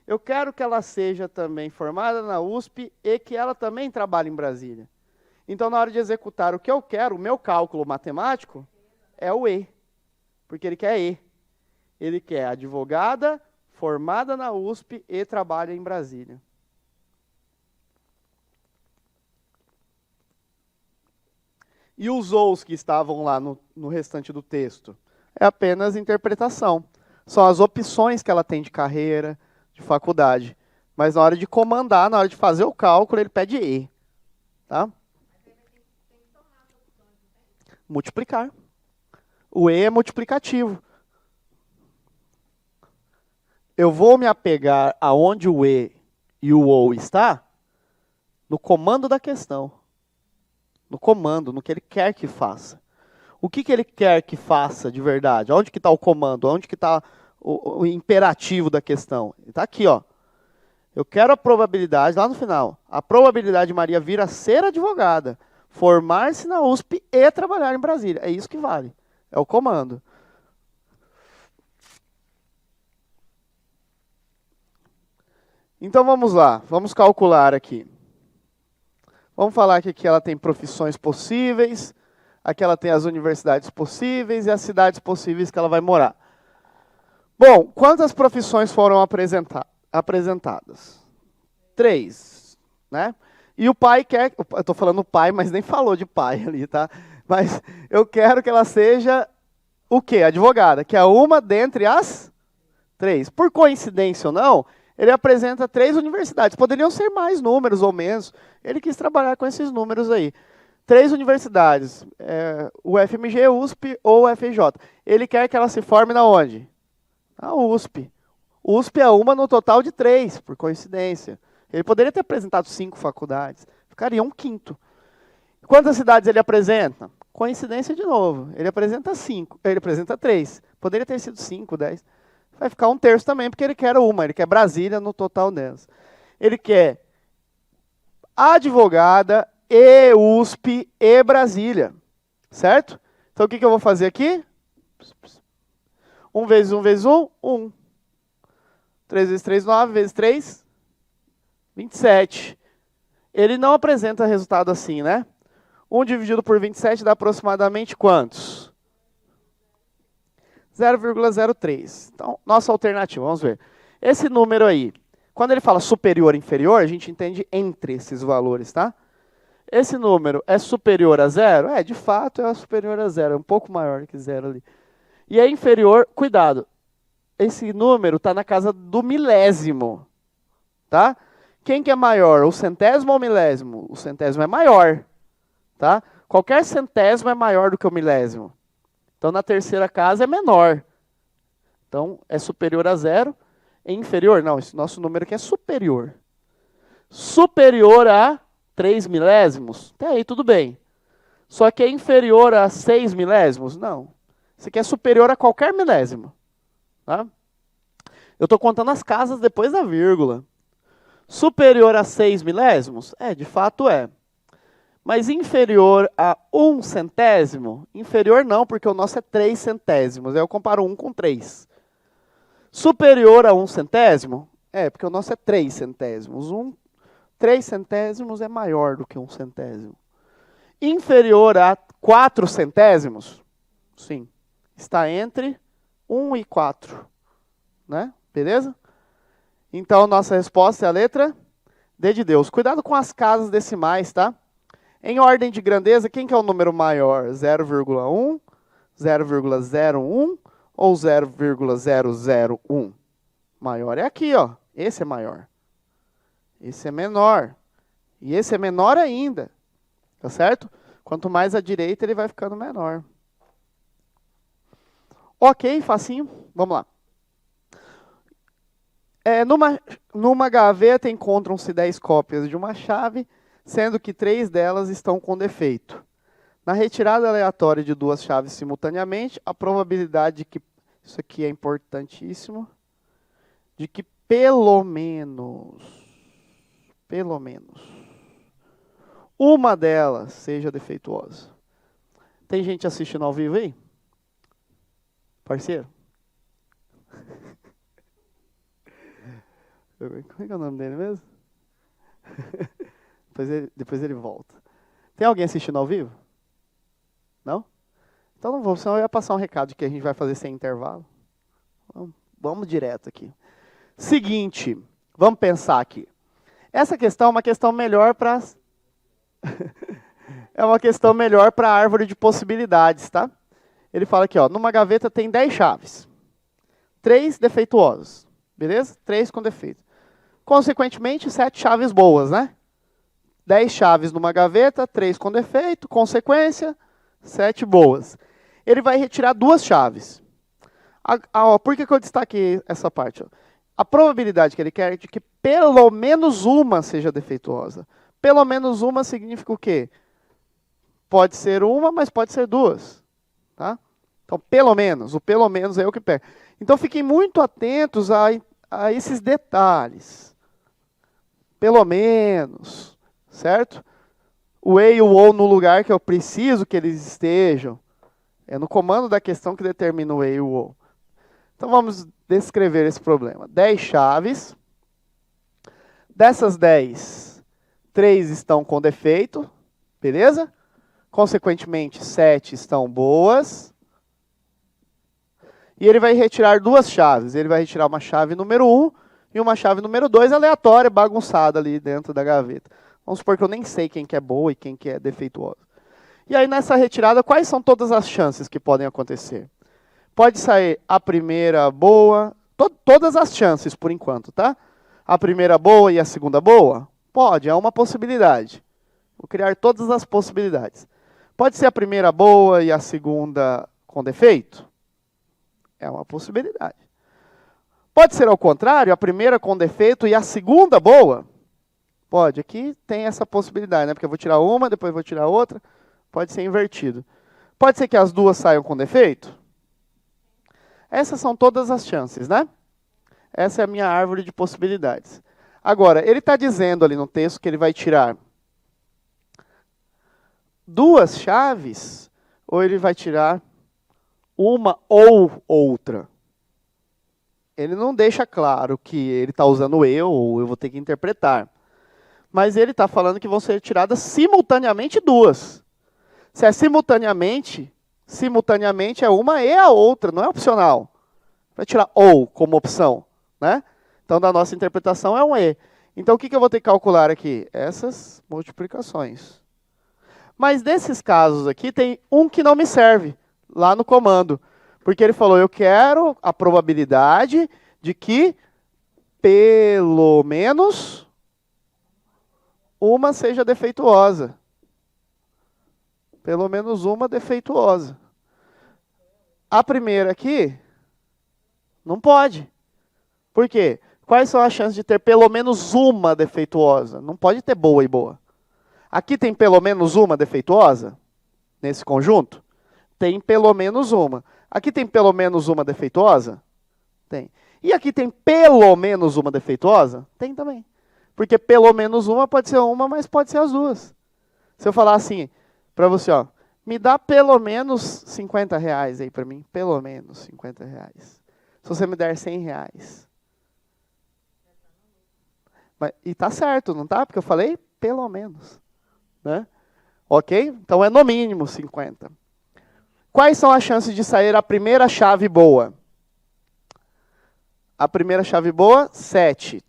eu quero que ela seja também formada na USP e que ela também trabalhe em Brasília. Então, na hora de executar o que eu quero, o meu cálculo matemático é o E. Porque ele quer E. Ele quer advogada, formada na USP e trabalha em Brasília. E os ous que estavam lá no restante do texto? É apenas interpretação. São as opções que ela tem de carreira, de faculdade. Mas na hora de comandar, na hora de fazer o cálculo, ele pede E. Tá? Multiplicar. O E é multiplicativo. Eu vou me apegar aonde o E e o OU está no comando da questão. No comando, no que ele quer que faça. O que ele quer que faça de verdade? Onde que está o comando? Onde que está o imperativo da questão? Está aqui, ó. Eu quero a probabilidade, lá no final, a probabilidade de Maria vir a ser advogada, formar-se na USP e trabalhar em Brasília. É isso que vale. É o comando. Então vamos lá, vamos calcular aqui. Vamos falar que aqui ela tem profissões possíveis, aqui ela tem as universidades possíveis e as cidades possíveis que ela vai morar. Bom, quantas profissões foram apresentadas? 3, né? E o pai quer, eu estou falando pai, mas nem falou de pai ali, tá? Mas eu quero que ela seja o quê? Advogada, que é uma dentre as 3. Por coincidência ou não, Ele apresenta 3 universidades. Poderiam ser mais números ou menos. Ele quis trabalhar com esses números aí. 3 universidades, o FMG, USP ou FJ. Ele quer que ela se forme na onde? Na USP. USP é uma no total de 3, por coincidência. Ele poderia ter apresentado 5 faculdades. Ficaria um quinto. Quantas cidades ele apresenta? Coincidência de novo. Ele apresenta 5. Ele apresenta 3. Poderia ter sido 5, 10. Vai ficar um terço também, porque ele quer uma. Ele quer Brasília no total delas. Ele quer advogada e USP e Brasília. Certo? Então o que eu vou fazer aqui? 1 vezes 1 vezes 1, 1. 3 vezes 3, 9. Vezes 3, 27. Ele não apresenta resultado assim, né? 1 dividido por 27 dá aproximadamente quantos? 0,03. Então, nossa alternativa, vamos ver. Esse número aí, quando ele fala superior e inferior, a gente entende entre esses valores, tá? Esse número é superior a 0? De fato é superior a 0, é um pouco maior que 0 ali. E é inferior, cuidado, esse número está na casa do milésimo, tá? Quem que é maior, o centésimo ou o milésimo? O centésimo é maior, tá? Qualquer centésimo é maior do que o milésimo. Então, na terceira casa é menor. Então, é superior a 0. É inferior? Não, esse nosso número aqui é superior. Superior a 3 milésimos? Até aí, tudo bem. Só que é inferior a 6 milésimos? Não. Isso aqui é superior a qualquer milésimo. Tá? Eu estou contando as casas depois da vírgula. Superior a 6 milésimos? De fato é. Mas inferior a 1 centésimo? Inferior não, porque o nosso é 3 centésimos. Aí eu comparo 1 com 3. Superior a 1 centésimo? Porque o nosso é 3 centésimos. 3 centésimos é maior do que 1 centésimo. Inferior a 4 centésimos? Sim. Está entre 1 e 4. Né? Beleza? Então, nossa resposta é a letra D de Deus. Cuidado com as casas decimais, tá? Em ordem de grandeza, quem que é o número maior? 0,1, 0,01 ou 0,001? Maior é aqui, ó. Esse é maior. Esse é menor. E esse é menor ainda. Tá certo? Quanto mais à direita, ele vai ficando menor. Ok, facinho. Vamos lá. Numa gaveta encontram-se 10 cópias de uma chave, sendo que 3 delas estão com defeito. Na retirada aleatória de 2 chaves simultaneamente, a probabilidade de que, isso aqui é importantíssimo, de que pelo menos, uma delas seja defeituosa. Tem gente assistindo ao vivo aí? Parceiro? Como é que é o nome dele mesmo? Depois ele volta. Tem alguém assistindo ao vivo? Não? Então não vou, senão eu ia passar um recado que a gente vai fazer sem intervalo. Vamos direto aqui. Seguinte, vamos pensar aqui. Essa questão é uma questão melhor para... é uma questão melhor para a árvore de possibilidades, tá? Ele fala aqui, ó, numa gaveta tem 10 chaves. 3 defeituosas, beleza? 3 com defeito. Consequentemente, 7 chaves boas, né? 10 chaves numa gaveta, 3 com defeito, consequência, 7 boas. Ele vai retirar 2 chaves. Por que eu destaquei essa parte? A probabilidade que ele quer é de que pelo menos uma seja defeituosa. Pelo menos uma significa o quê? Pode ser uma, mas pode ser 2. Tá? Então, pelo menos. O pelo menos é o que pega. Então, fiquem muito atentos a esses detalhes. Pelo menos. Certo? O e e o ou no lugar que eu preciso que eles estejam. É no comando da questão que determina o e e o ou. Então, vamos descrever esse problema. 10 chaves. Dessas 10, 3 estão com defeito. Beleza? Consequentemente, 7 estão boas. E ele vai retirar 2 chaves. Ele vai retirar uma chave número 1 e uma chave número 2 aleatória, bagunçada ali dentro da gaveta. Vamos supor que eu nem sei quem que é boa e quem que é defeituosa. E aí, nessa retirada, quais são todas as chances que podem acontecer? Pode sair a primeira boa, todas as chances, por enquanto, tá? a primeira boa e a segunda boa? Pode, é uma possibilidade. Vou criar todas as possibilidades. Pode ser a primeira boa e a segunda com defeito? É uma possibilidade. Pode ser ao contrário, a primeira com defeito e a segunda boa? Pode, aqui tem essa possibilidade, né? Porque eu vou tirar uma, depois vou tirar outra. Pode ser invertido. Pode ser que as duas saiam com defeito? Essas são todas as chances, né? Essa é a minha árvore de possibilidades. Agora, ele está dizendo ali no texto que ele vai tirar duas chaves, ou ele vai tirar uma ou outra. Ele não deixa claro que ele está usando eu, ou eu vou ter que interpretar. Mas ele está falando que vão ser tiradas simultaneamente duas. Se é simultaneamente é uma e a outra, não é opcional. Vai tirar ou como opção, né? Então, da nossa interpretação é um e. Então, o que eu vou ter que calcular aqui? Essas multiplicações. Mas desses casos aqui, tem um que não me serve, lá no comando. Porque ele falou, eu quero a probabilidade de que pelo menos uma seja defeituosa. Pelo menos uma defeituosa. A primeira aqui, não pode. Por quê? Quais são as chances de ter pelo menos uma defeituosa? Não pode ter boa e boa. Aqui tem pelo menos uma defeituosa? Nesse conjunto? Tem pelo menos uma. Aqui tem pelo menos uma defeituosa? Tem. E aqui tem pelo menos uma defeituosa? Tem também. Porque pelo menos uma pode ser uma, mas pode ser as duas. Se eu falar assim, para você, ó, me dá pelo menos 50 reais aí para mim. Pelo menos 50 reais. Se você me der 100 reais. Mas, e tá certo, não tá? Porque eu falei pelo menos. Né? Ok? Então é no mínimo 50. Quais são as chances de sair a primeira chave boa? A primeira chave boa, 7.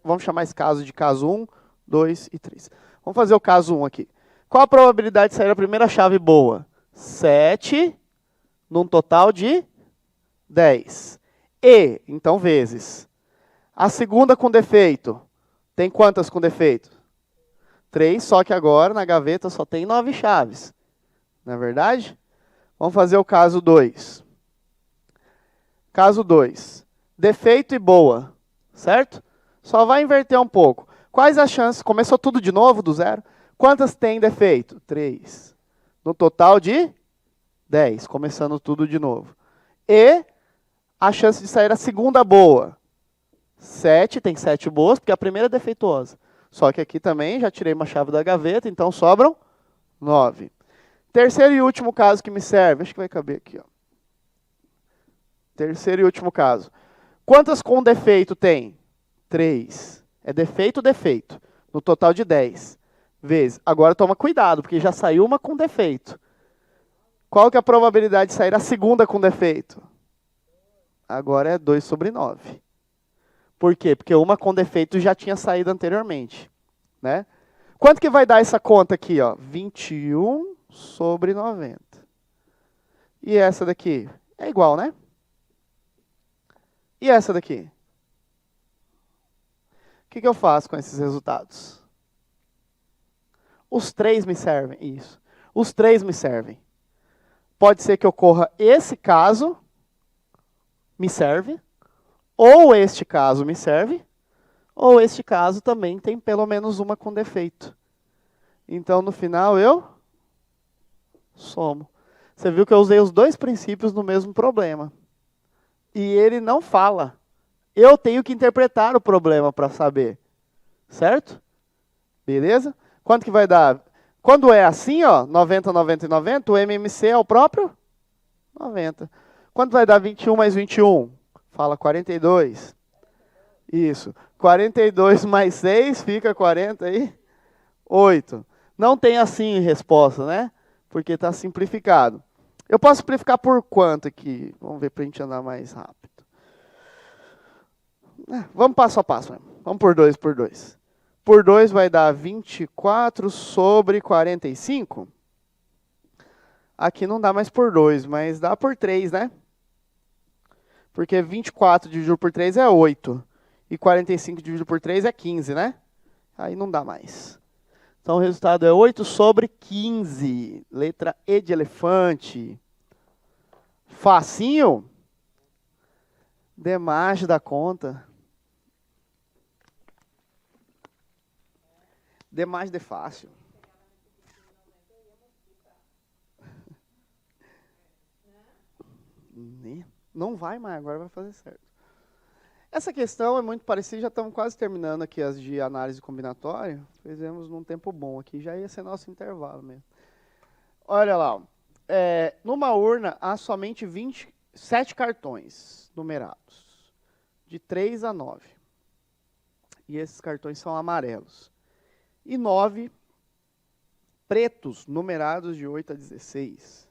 Vamos chamar esse caso de caso 1, 2 e 3. Vamos fazer o caso 1 aqui. Qual a probabilidade de sair a primeira chave boa? 7, num total de 10. E, então, vezes. A segunda com defeito. Tem quantas com defeito? 3, só que agora na gaveta só tem 9 chaves. Não é verdade? Vamos fazer o caso 2. Caso 2. Defeito e boa. Certo? Só vai inverter um pouco. Quais as chances? Começou tudo de novo, do zero. Quantas tem defeito? 3. No total de 10. Começando tudo de novo. E a chance de sair a segunda boa. 7. Tem 7 boas, porque a primeira é defeituosa. Só que aqui também já tirei uma chave da gaveta, então sobram 9. Terceiro e último caso que me serve. Acho que vai caber aqui. Ó. Terceiro e último caso. Quantas com defeito tem? 3. É defeito, defeito. No total de 10. Vezes. Agora toma cuidado, porque já saiu uma com defeito. Qual que é a probabilidade de sair a segunda com defeito? Agora é 2 sobre 9. Por quê? Porque uma com defeito já tinha saído anteriormente. Né? Quanto que vai dar essa conta aqui? Ó? 21 sobre 90. E essa daqui? É igual, né? E essa daqui? O que eu faço com esses resultados? Os 3 me servem. Isso. Os 3 me servem. Pode ser que ocorra esse caso, me serve. Ou este caso me serve. Ou este caso também tem pelo menos uma com defeito. Então, no final, eu somo. Você viu que eu usei os dois princípios no mesmo problema. E ele não fala. Eu tenho que interpretar o problema para saber. Certo? Beleza? Quanto que vai dar? Quando é assim, ó, 90, 90 e 90, o MMC é o próprio 90. Quanto vai dar 21 mais 21? Fala 42. Isso. 42 mais 6 fica 48. Não tem assim resposta, né? Porque está simplificado. Eu posso simplificar por quanto aqui? Vamos ver para a gente andar mais rápido. Vamos passo a passo. Vamos por 2 por 2. Por 2 vai dar 24 sobre 45. Aqui não dá mais por 2, mas dá por 3, né? Porque 24 dividido por 3 é 8. E 45 dividido por 3 é 15, né? Aí não dá mais. Então o resultado é 8 sobre 15. Letra E de elefante. Facinho? Demais da conta. Demais de fácil. Não vai mais, agora vai fazer certo. Essa questão é muito parecida, já estamos quase terminando aqui as de análise combinatória. Fizemos num tempo bom aqui, já ia ser nosso intervalo mesmo. Olha lá, ó. Numa urna há somente 27 cartões numerados, de 3 a 9. E esses cartões são amarelos. E 9 pretos, numerados de 8 a 16.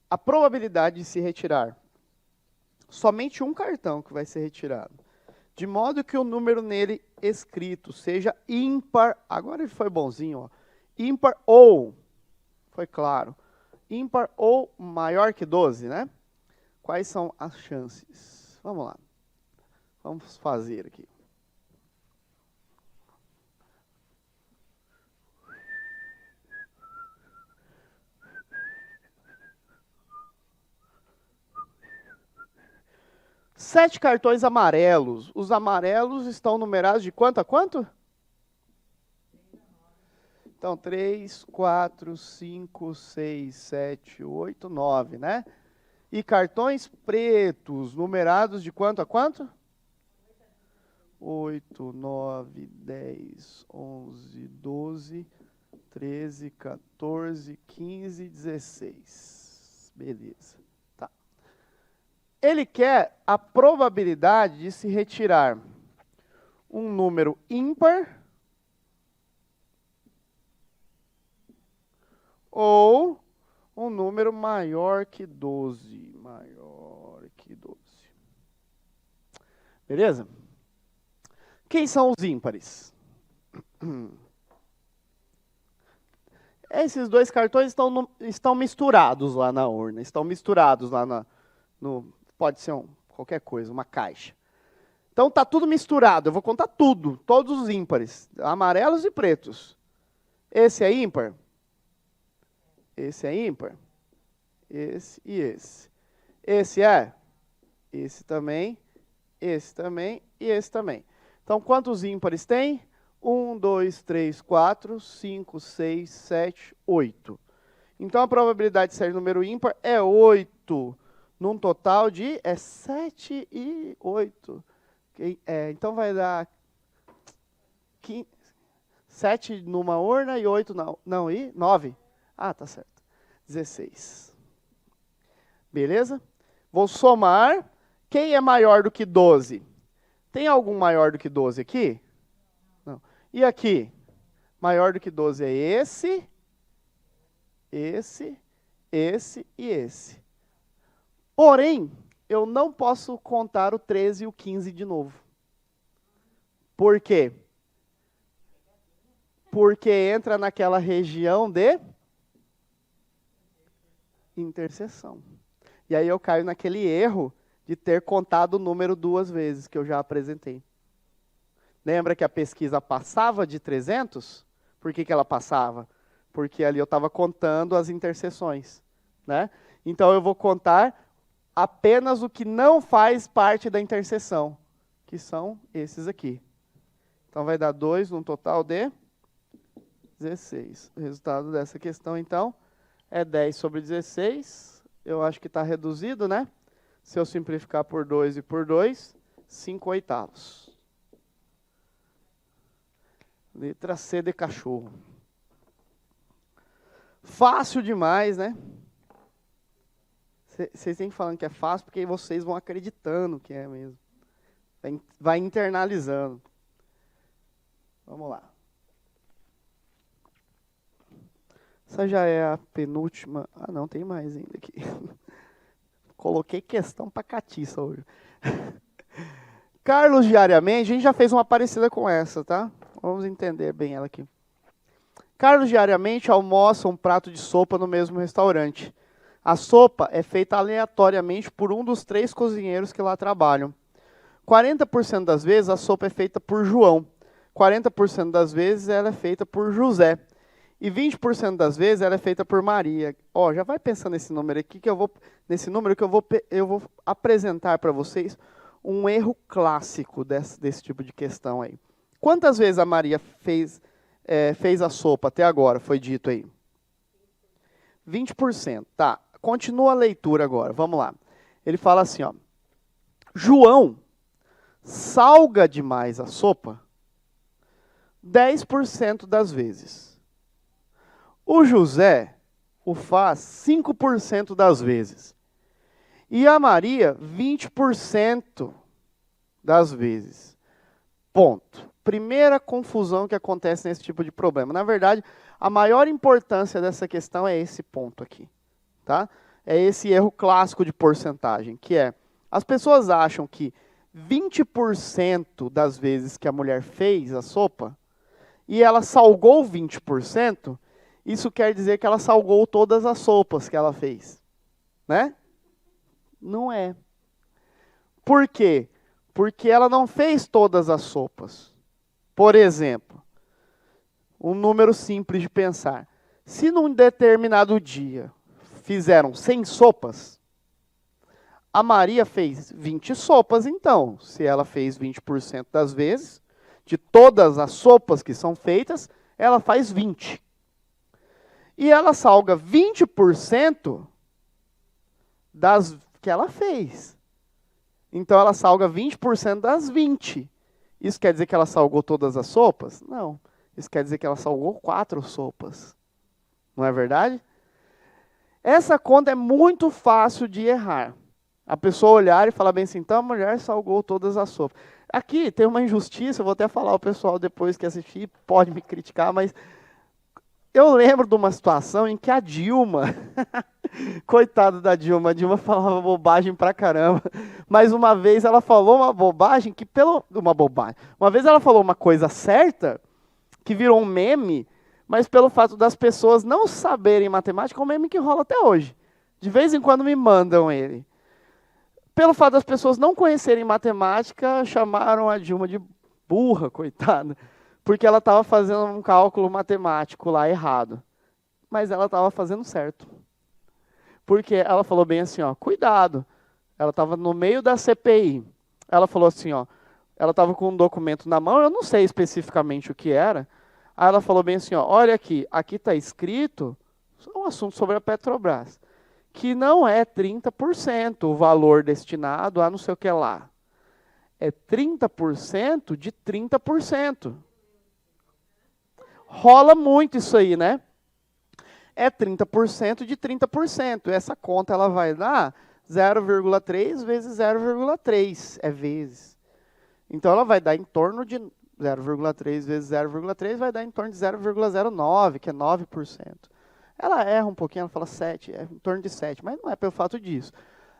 A probabilidade de se retirar somente um cartão que vai ser retirado, de modo que o número nele escrito seja ímpar, agora ele foi bonzinho, ó, ímpar ou, foi claro, ímpar ou maior que 12, né? Quais são as chances? Vamos lá, vamos fazer aqui. Sete cartões amarelos. Os amarelos estão numerados de quanto a quanto? Então, 3, 4, 5, 6, 7, 8, 9, né? E cartões pretos, numerados de quanto a quanto? 8, 9, 10, 11, 12, 13, 14, 15, 16. Beleza. Tá. Ele quer a probabilidade de se retirar um número ímpar ou um número maior que 12. Maior que 12. Beleza? Quem são os ímpares? Esses dois cartões estão misturados lá na urna. Estão misturados lá pode ser qualquer coisa, uma caixa. Então está tudo misturado. Eu vou contar tudo, todos os ímpares, amarelos e pretos. Esse é ímpar? Esse é ímpar? Esse e esse. Esse é? Esse também e esse também. Então, quantos ímpares tem? 1, 2, 3, 4, 5, 6, 7, 8. Então, a probabilidade de ser número ímpar é 8. Num total de 7 e 8. Então, vai dar 7 numa urna e 8 não, e 9. Ah, tá certo. 16. Beleza? Vou somar. Quem é maior do que 12? Tem algum maior do que 12 aqui? Não. E aqui? Maior do que 12 é esse e esse. Porém, eu não posso contar o 13 e o 15 de novo. Por quê? Porque entra naquela região de interseção. E aí eu caio naquele erro de ter contado o número 2 vezes, que eu já apresentei. Lembra que a pesquisa passava de 300? Por que ela passava? Porque ali eu estava contando as interseções, né? Então eu vou contar apenas o que não faz parte da interseção, que são esses aqui. Então vai dar 2 num total de 16. O resultado dessa questão, então, é 10 sobre 16. Eu acho que está reduzido, né? Se eu simplificar por 2 e por 2, 5 oitavos. Letra C de cachorro. Fácil demais, né? Vocês têm falando que é fácil porque vocês vão acreditando que é mesmo. Vai internalizando. Vamos lá. Essa já é a penúltima. Ah, não, tem mais ainda aqui. Coloquei questão pra catiça hoje. Carlos diariamente, a gente já fez uma parecida com essa, tá? Vamos entender bem ela aqui. Carlos diariamente almoça um prato de sopa no mesmo restaurante. A sopa é feita aleatoriamente por um dos 3 cozinheiros que lá trabalham. 40% das vezes a sopa é feita por João. 40% das vezes ela é feita por José. E 20% das vezes ela é feita por Maria. Ó, já vai pensando nesse número aqui, nesse número que eu vou apresentar para vocês um erro clássico desse tipo de questão aí. Quantas vezes a Maria fez a sopa até agora, foi dito aí? 20%. Tá, continua a leitura agora, vamos lá. Ele fala assim, ó. João salga demais a sopa 10% das vezes. O José o faz 5% das vezes. E a Maria, 20% das vezes. Ponto. Primeira confusão que acontece nesse tipo de problema. Na verdade, a maior importância dessa questão é esse ponto aqui. Tá? É esse erro clássico de porcentagem, que é, as pessoas acham que 20% das vezes que a mulher fez a sopa, e ela salgou 20%, isso quer dizer que ela salgou todas as sopas que ela fez. Né? Não é. Por quê? Porque ela não fez todas as sopas. Por exemplo, um número simples de pensar. Se num determinado dia fizeram 100 sopas, a Maria fez 20 sopas, então. Se ela fez 20% das vezes, de todas as sopas que são feitas, ela faz 20. E ela salga 20% das que ela fez. Então, ela salga 20% das 20. Isso quer dizer que ela salgou todas as sopas? Não. Isso quer dizer que ela salgou 4 sopas. Não é verdade? Essa conta é muito fácil de errar. A pessoa olhar e falar bem assim, então a mulher salgou todas as sopas. Aqui tem uma injustiça, eu vou até falar ao pessoal depois que assistir, pode me criticar, mas eu lembro de uma situação em que a Dilma, coitada da Dilma, a Dilma falava bobagem pra caramba, mas uma vez ela falou uma bobagem uma vez ela falou uma coisa certa, que virou um meme, mas pelo fato das pessoas não saberem matemática, é um meme que rola até hoje. De vez em quando me mandam ele. Pelo fato das pessoas não conhecerem matemática, chamaram a Dilma de burra, coitada, porque ela estava fazendo um cálculo matemático lá errado. Mas ela estava fazendo certo. Porque ela falou bem assim, ó, cuidado. Ela estava no meio da CPI. Ela falou assim, ó, ela estava com um documento na mão, eu não sei especificamente o que era. Aí ela falou bem assim, ó, olha aqui está escrito um assunto sobre a Petrobras, que não é 30% o valor destinado a não sei o que lá. É 30% de 30%. Rola muito isso aí, né? É 30% de 30%. Essa conta ela vai dar 0,3 vezes 0,3. É vezes. Então ela vai dar em torno de 0,3 vezes 0,3 vai dar em torno de 0,09, que é 9%. Ela erra um pouquinho, ela fala 7, é em torno de 7, mas não é pelo fato disso.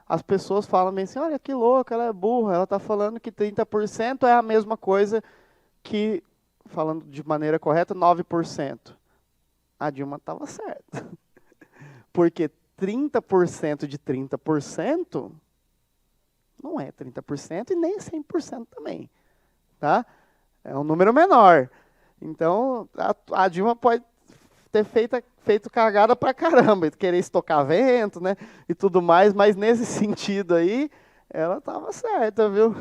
As pessoas falam bem assim, olha que louca, ela é burra, ela está falando que 30% é a mesma coisa que, falando de maneira correta, 9%. A Dilma estava certa. Porque 30% de 30% não é 30% e nem 100% também. Tá? É um número menor. Então, a Dilma pode ter feito cagada pra caramba, querer estocar vento, né, e tudo mais, mas nesse sentido aí, ela estava certa, viu?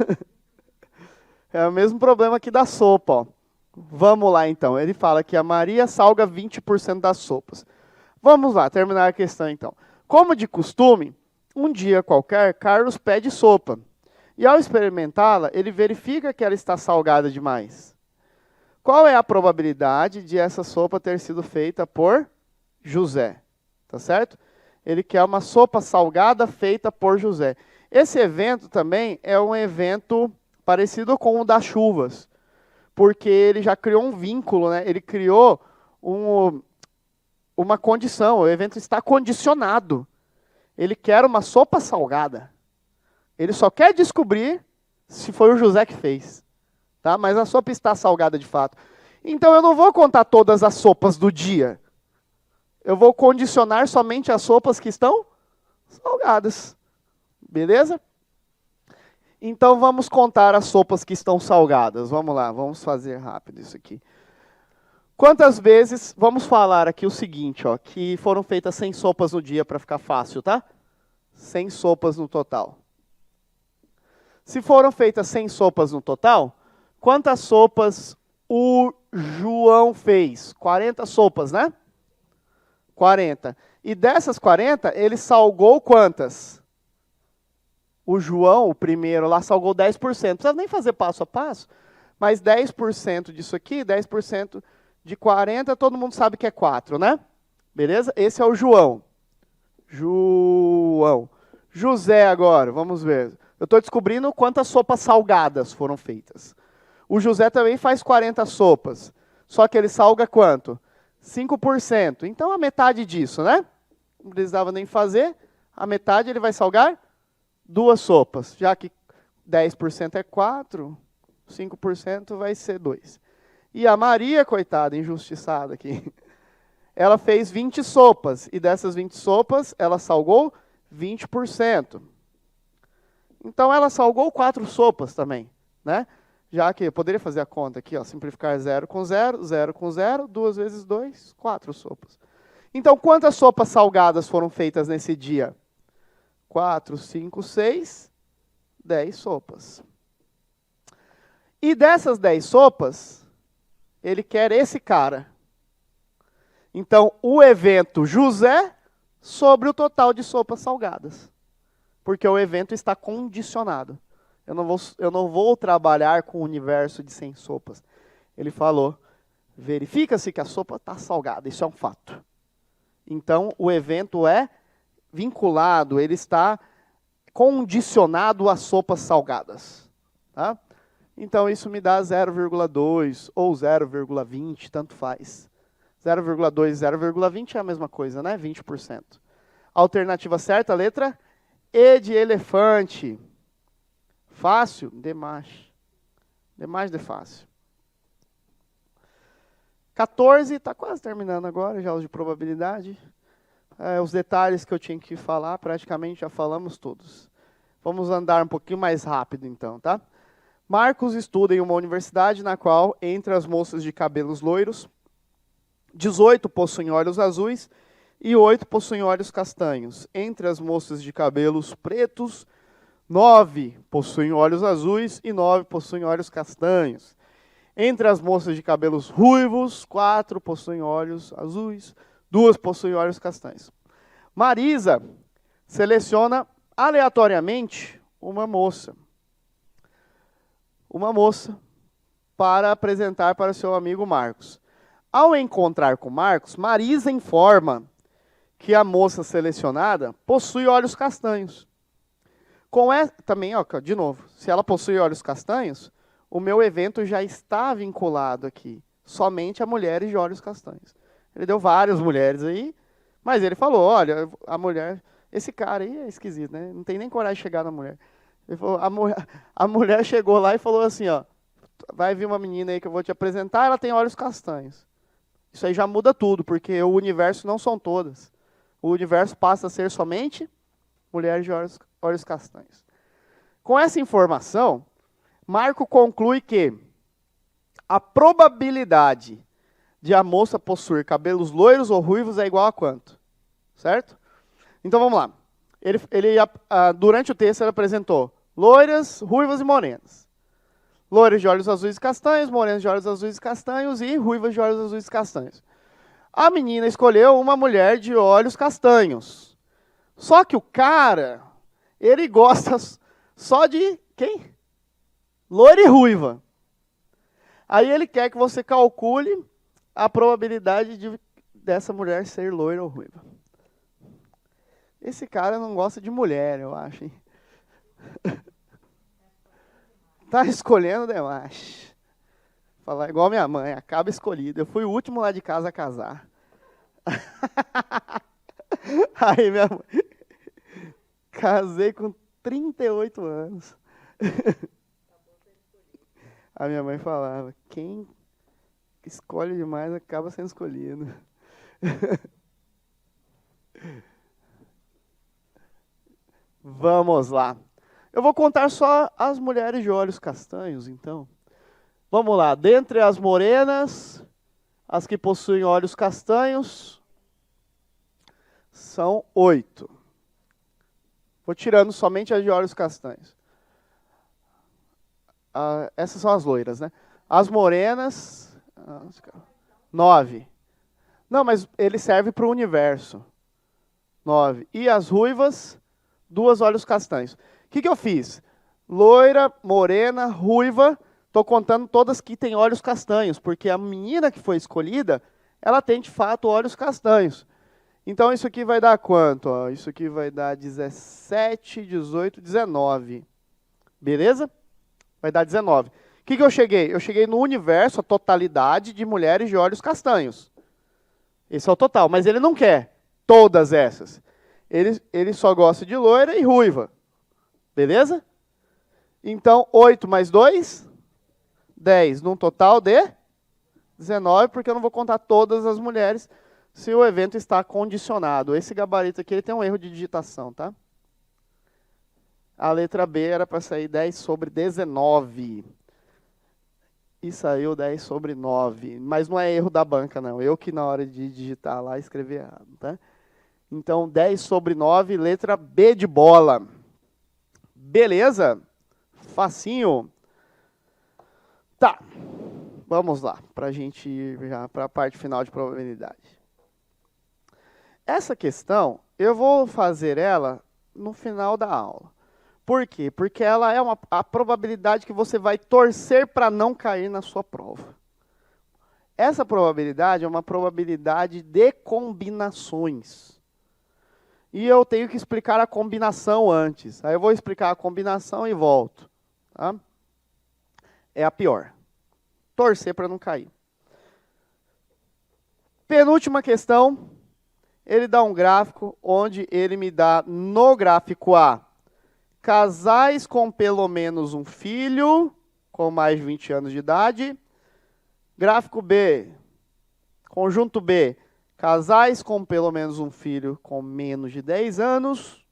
É o mesmo problema aqui da sopa, ó. Vamos lá, então. Ele fala que a Maria salga 20% das sopas. Vamos lá, terminar a questão, então. Como de costume, um dia qualquer, Carlos pede sopa. E ao experimentá-la, ele verifica que ela está salgada demais. Qual é a probabilidade de essa sopa ter sido feita por José? Tá certo? Ele quer uma sopa salgada feita por José. Esse evento também é um evento parecido com o das chuvas, porque ele já criou um vínculo, né? Ele criou uma condição, o evento está condicionado. Ele quer uma sopa salgada. Ele só quer descobrir se foi o José que fez. Tá? Mas a sopa está salgada de fato. Então eu não vou contar todas as sopas do dia. Eu vou condicionar somente as sopas que estão salgadas. Beleza? Então vamos contar as sopas que estão salgadas. Vamos lá, vamos fazer rápido isso aqui. Quantas vezes, vamos falar aqui o seguinte, ó, que foram feitas 100 sopas no dia para ficar fácil, tá? 100 sopas no total. Se foram feitas 100 sopas no total, quantas sopas o João fez? 40 sopas, né? 40. E dessas 40, ele salgou quantas? O João, o primeiro lá, salgou 10%. Não precisa nem fazer passo a passo, mas 10% disso aqui, 10% de 40, todo mundo sabe que é 4, né? Beleza? Esse é o João. João. José agora, vamos ver. Eu estou descobrindo quantas sopas salgadas foram feitas. O José também faz 40 sopas. Só que ele salga quanto? 5%. Então, a metade disso, né? Não precisava nem fazer. A metade ele vai salgar 2 sopas. Já que 10% é 4, 5% vai ser 2. E a Maria, coitada, injustiçada aqui, ela fez 20 sopas. E dessas 20 sopas, ela salgou 20%. Então, ela salgou 4 sopas também, né? Já que eu poderia fazer a conta aqui, ó, simplificar 0 com 0, 0 com 0, 2 vezes 2, 4 sopas. Então, quantas sopas salgadas foram feitas nesse dia? 4, 5, 6, 10 sopas. E dessas 10 sopas, ele quer esse cara. Então, o evento José sobre o total de sopas salgadas. Porque o evento está condicionado. Eu não vou trabalhar com o universo de 100 sopas. Ele falou, verifica-se que a sopa está salgada. Isso é um fato. Então, o evento é vinculado, ele está condicionado às sopas salgadas. Tá? Então, isso me dá 0,2 ou 0,20, tanto faz. 0,2 e 0,20 é a mesma coisa, né? 20%. Alternativa certa, letra E de elefante. Fácil? Demais. Demais de fácil. 14, está quase terminando agora, já os de probabilidade. Os detalhes que eu tinha que falar, praticamente já falamos todos. Vamos andar um pouquinho mais rápido, então, tá? Marcos estuda em uma universidade na qual, entre as moças de cabelos loiros, 18 possuem olhos azuis e 8 possuem olhos castanhos. Entre as moças de cabelos pretos, 9 possuem olhos azuis e 9 possuem olhos castanhos. Entre as moças de cabelos ruivos, 4 possuem olhos azuis, 2 possuem olhos castanhos. Marisa seleciona aleatoriamente uma moça para apresentar para seu amigo Marcos. Ao encontrar com Marcos, Marisa informa que a moça selecionada possui olhos castanhos. Também, ó, de novo, se ela possui olhos castanhos, o meu evento já está vinculado aqui, somente a mulheres de olhos castanhos. Ele deu várias mulheres aí, mas ele falou, olha, a mulher, esse cara aí é esquisito, né? Não tem nem coragem de chegar na mulher. Ele falou, a mulher chegou lá e falou assim, ó, vai vir uma menina aí que eu vou te apresentar, ela tem olhos castanhos. Isso aí já muda tudo, porque o universo não são todas. O universo passa a ser somente mulheres de olhos castanhos. Com essa informação, Marco conclui que a probabilidade de a moça possuir cabelos loiros ou ruivos é igual a quanto? Certo? Então vamos lá. Durante o texto ele apresentou loiras, ruivas e morenas. Loiras de olhos azuis e castanhos, morenas de olhos azuis e castanhos e ruivas de olhos azuis e castanhos. A menina escolheu uma mulher de olhos castanhos. Só que o cara, ele gosta só de quem? Loira e ruiva. Aí ele quer que você calcule a probabilidade dessa mulher ser loira ou ruiva. Esse cara não gosta de mulher, eu acho, hein? Tá escolhendo demais. Falar igual minha mãe, acaba escolhido. Eu fui o último lá de casa a casar. Aí minha mãe... Casei com 38 anos. A minha mãe falava, quem escolhe demais acaba sendo escolhido. Vamos lá. Eu vou contar só as mulheres de olhos castanhos, então. Vamos lá. Dentre as morenas, as que possuem olhos castanhos, são 8. Vou tirando somente as de olhos castanhos. Essas são as loiras, né? As morenas, 9. Não, mas ele serve para o universo. 9. E as ruivas, 2 olhos castanhos. O que eu fiz? Loira, morena, ruiva, estou contando todas que têm olhos castanhos, porque a menina que foi escolhida, ela tem de fato olhos castanhos. Então isso aqui vai dar quanto? Ó? Isso aqui vai dar 17, 18, 19. Beleza? Vai dar 19. O que eu cheguei? Eu cheguei no universo, a totalidade de mulheres de olhos castanhos. Esse é o total, mas ele não quer todas essas. Ele só gosta de loira e ruiva. Beleza? Então, 8 mais 2, 10. Num total de 19, porque eu não vou contar todas as mulheres se o evento está condicionado. Esse gabarito aqui ele tem um erro de digitação, tá? A letra B era para sair 10 sobre 19. E saiu 10 sobre 9. Mas não é erro da banca, não. Eu que na hora de digitar lá escrevi errado, tá? Então, 10 sobre 9, letra B de bola. Beleza? Facinho. Tá. Vamos lá, para a gente ir já para a parte final de probabilidade. Essa questão, eu vou fazer ela no final da aula. Por quê? Porque ela é a probabilidade que você vai torcer para não cair na sua prova. Essa probabilidade é uma probabilidade de combinações. E eu tenho que explicar a combinação antes. Aí eu vou explicar a combinação e volto. Tá? É a pior. Torcer para não cair. Penúltima questão. Ele dá um gráfico onde ele me dá no gráfico A, casais com pelo menos um filho, com mais de 20 anos de idade. Gráfico B, conjunto B, casais com pelo menos um filho com menos de 10 anos.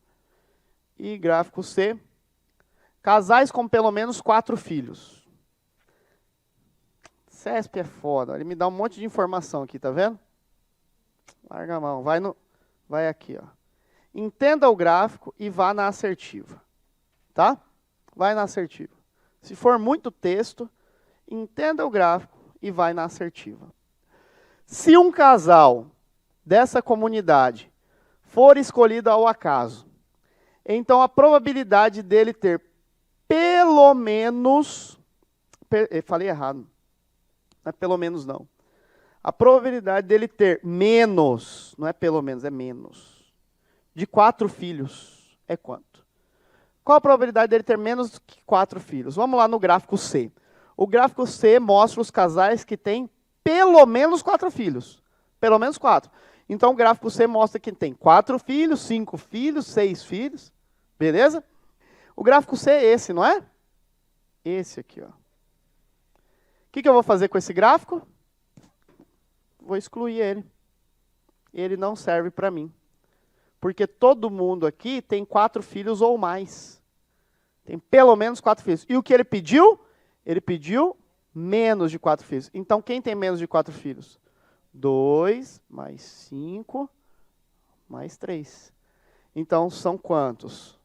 E gráfico C, casais com pelo menos 4 filhos. CESP é foda, ele me dá um monte de informação aqui, tá vendo? Larga a mão, vai aqui, ó. Entenda o gráfico e vá na assertiva, tá? Vai na assertiva. Se for muito texto, entenda o gráfico e vai na assertiva. Se um casal dessa comunidade for escolhido ao acaso, então a probabilidade dele ter pelo menos... falei errado. Não é pelo menos não. A probabilidade dele ter menos, não é pelo menos, é menos, de 4 filhos é quanto? Qual a probabilidade dele ter menos que 4 filhos? Vamos lá no gráfico C. O gráfico C mostra os casais que têm pelo menos 4 filhos. Pelo menos 4. Então o gráfico C mostra que tem 4 filhos, 5 filhos, 6 filhos. Beleza? O gráfico C é esse, não é? Esse aqui, ó. O que eu vou fazer com esse gráfico? Vou excluir ele. Ele não serve para mim. Porque todo mundo aqui tem 4 filhos ou mais. Tem pelo menos 4 filhos. E o que ele pediu? Ele pediu menos de 4 filhos. Então, quem tem menos de 4 filhos? 2, mais 5, mais 3. Então, são quantos?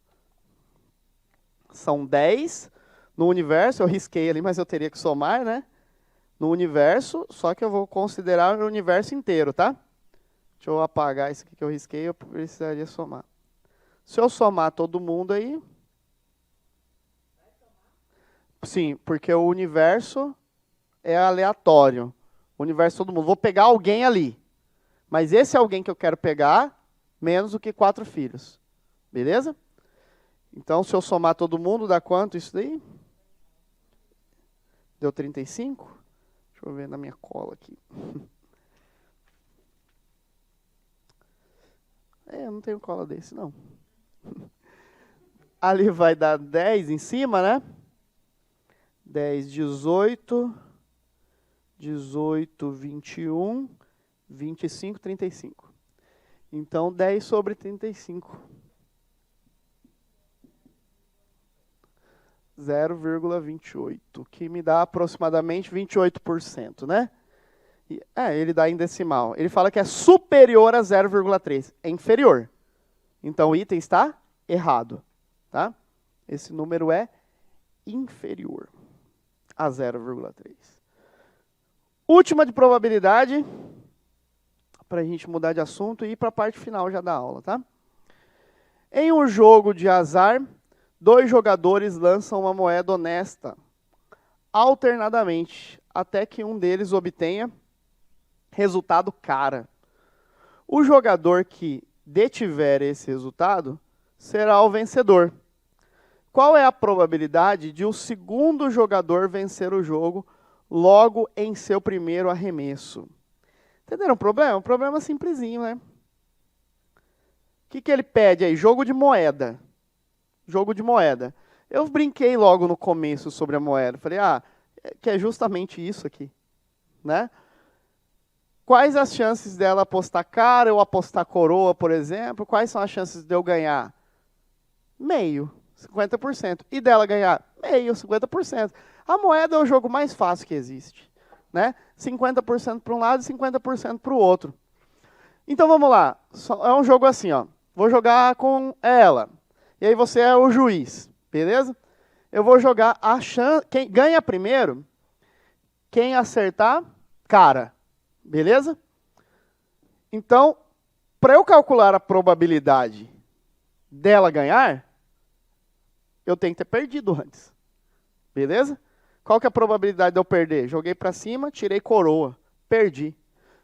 São 10 no universo. Eu risquei ali, mas eu teria que somar, né? No universo, só que eu vou considerar o universo inteiro, tá? Deixa eu apagar isso aqui que eu risquei, eu precisaria somar. Se eu somar todo mundo aí... Sim, porque o universo é aleatório. O universo todo mundo. Vou pegar alguém ali. Mas esse alguém que eu quero pegar, menos do que 4 filhos. Beleza? Então, se eu somar todo mundo, dá quanto isso daí? Deu 35? Deixa eu ver na minha cola aqui. Eu não tenho cola desse, não. Ali vai dar 10 em cima, né? 10, 18, 18, 21, 25, 35. Então, 10 sobre 35. 0,28, que me dá aproximadamente 28%, né? Ele dá em decimal. Ele fala que é superior a 0,3. É inferior. Então, o item está errado. Tá? Esse número é inferior a 0,3. Última de probabilidade, para a gente mudar de assunto e ir para a parte final já da aula. Tá? Em um jogo de azar, 2 jogadores lançam uma moeda honesta, alternadamente, até que um deles obtenha resultado cara. O jogador que detiver esse resultado será o vencedor. Qual é a probabilidade de o segundo jogador vencer o jogo logo em seu primeiro arremesso? Entenderam o problema? Um problema simplesinho, né? O que ele pede aí? Jogo de moeda. Jogo de moeda. Eu brinquei logo no começo sobre a moeda. Falei, que é justamente isso aqui, né? Quais as chances dela apostar cara ou apostar coroa, por exemplo? Quais são as chances de eu ganhar? Meio, 50%. E dela ganhar? Meio, 50%. A moeda é o jogo mais fácil que existe, né? 50% para um lado e 50% para o outro. Então vamos lá. É um jogo assim, ó. Vou jogar com ela. E aí você é o juiz, beleza? Eu vou jogar a chance. Quem ganha primeiro, quem acertar, cara. Beleza? Então, para eu calcular a probabilidade dela ganhar, eu tenho que ter perdido antes. Beleza? Qual que é a probabilidade de eu perder? Joguei para cima, tirei coroa, perdi.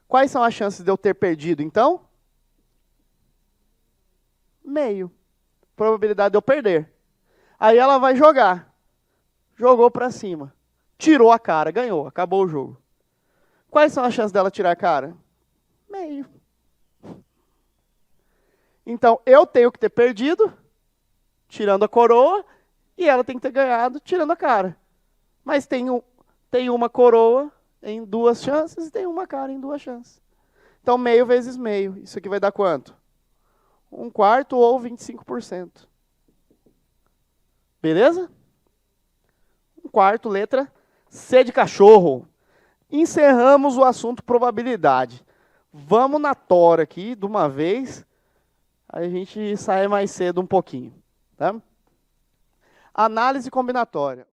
Quais são as chances de eu ter perdido, então? Meio. Probabilidade de eu perder. Aí ela vai jogar. Jogou para cima. Tirou a cara, ganhou, acabou o jogo. Quais são as chances dela tirar a cara? Meio. Então, eu tenho que ter perdido, tirando a coroa, e ela tem que ter ganhado, tirando a cara. Mas tem uma coroa em 2 chances e tem uma cara em 2 chances. Então, meio vezes meio. Isso aqui vai dar quanto? 1/4 ou 25%. Beleza? 1/4, letra C de cachorro. Encerramos o assunto probabilidade. Vamos na tora aqui, de uma vez. Aí a gente sai mais cedo um pouquinho. Tá? Análise combinatória.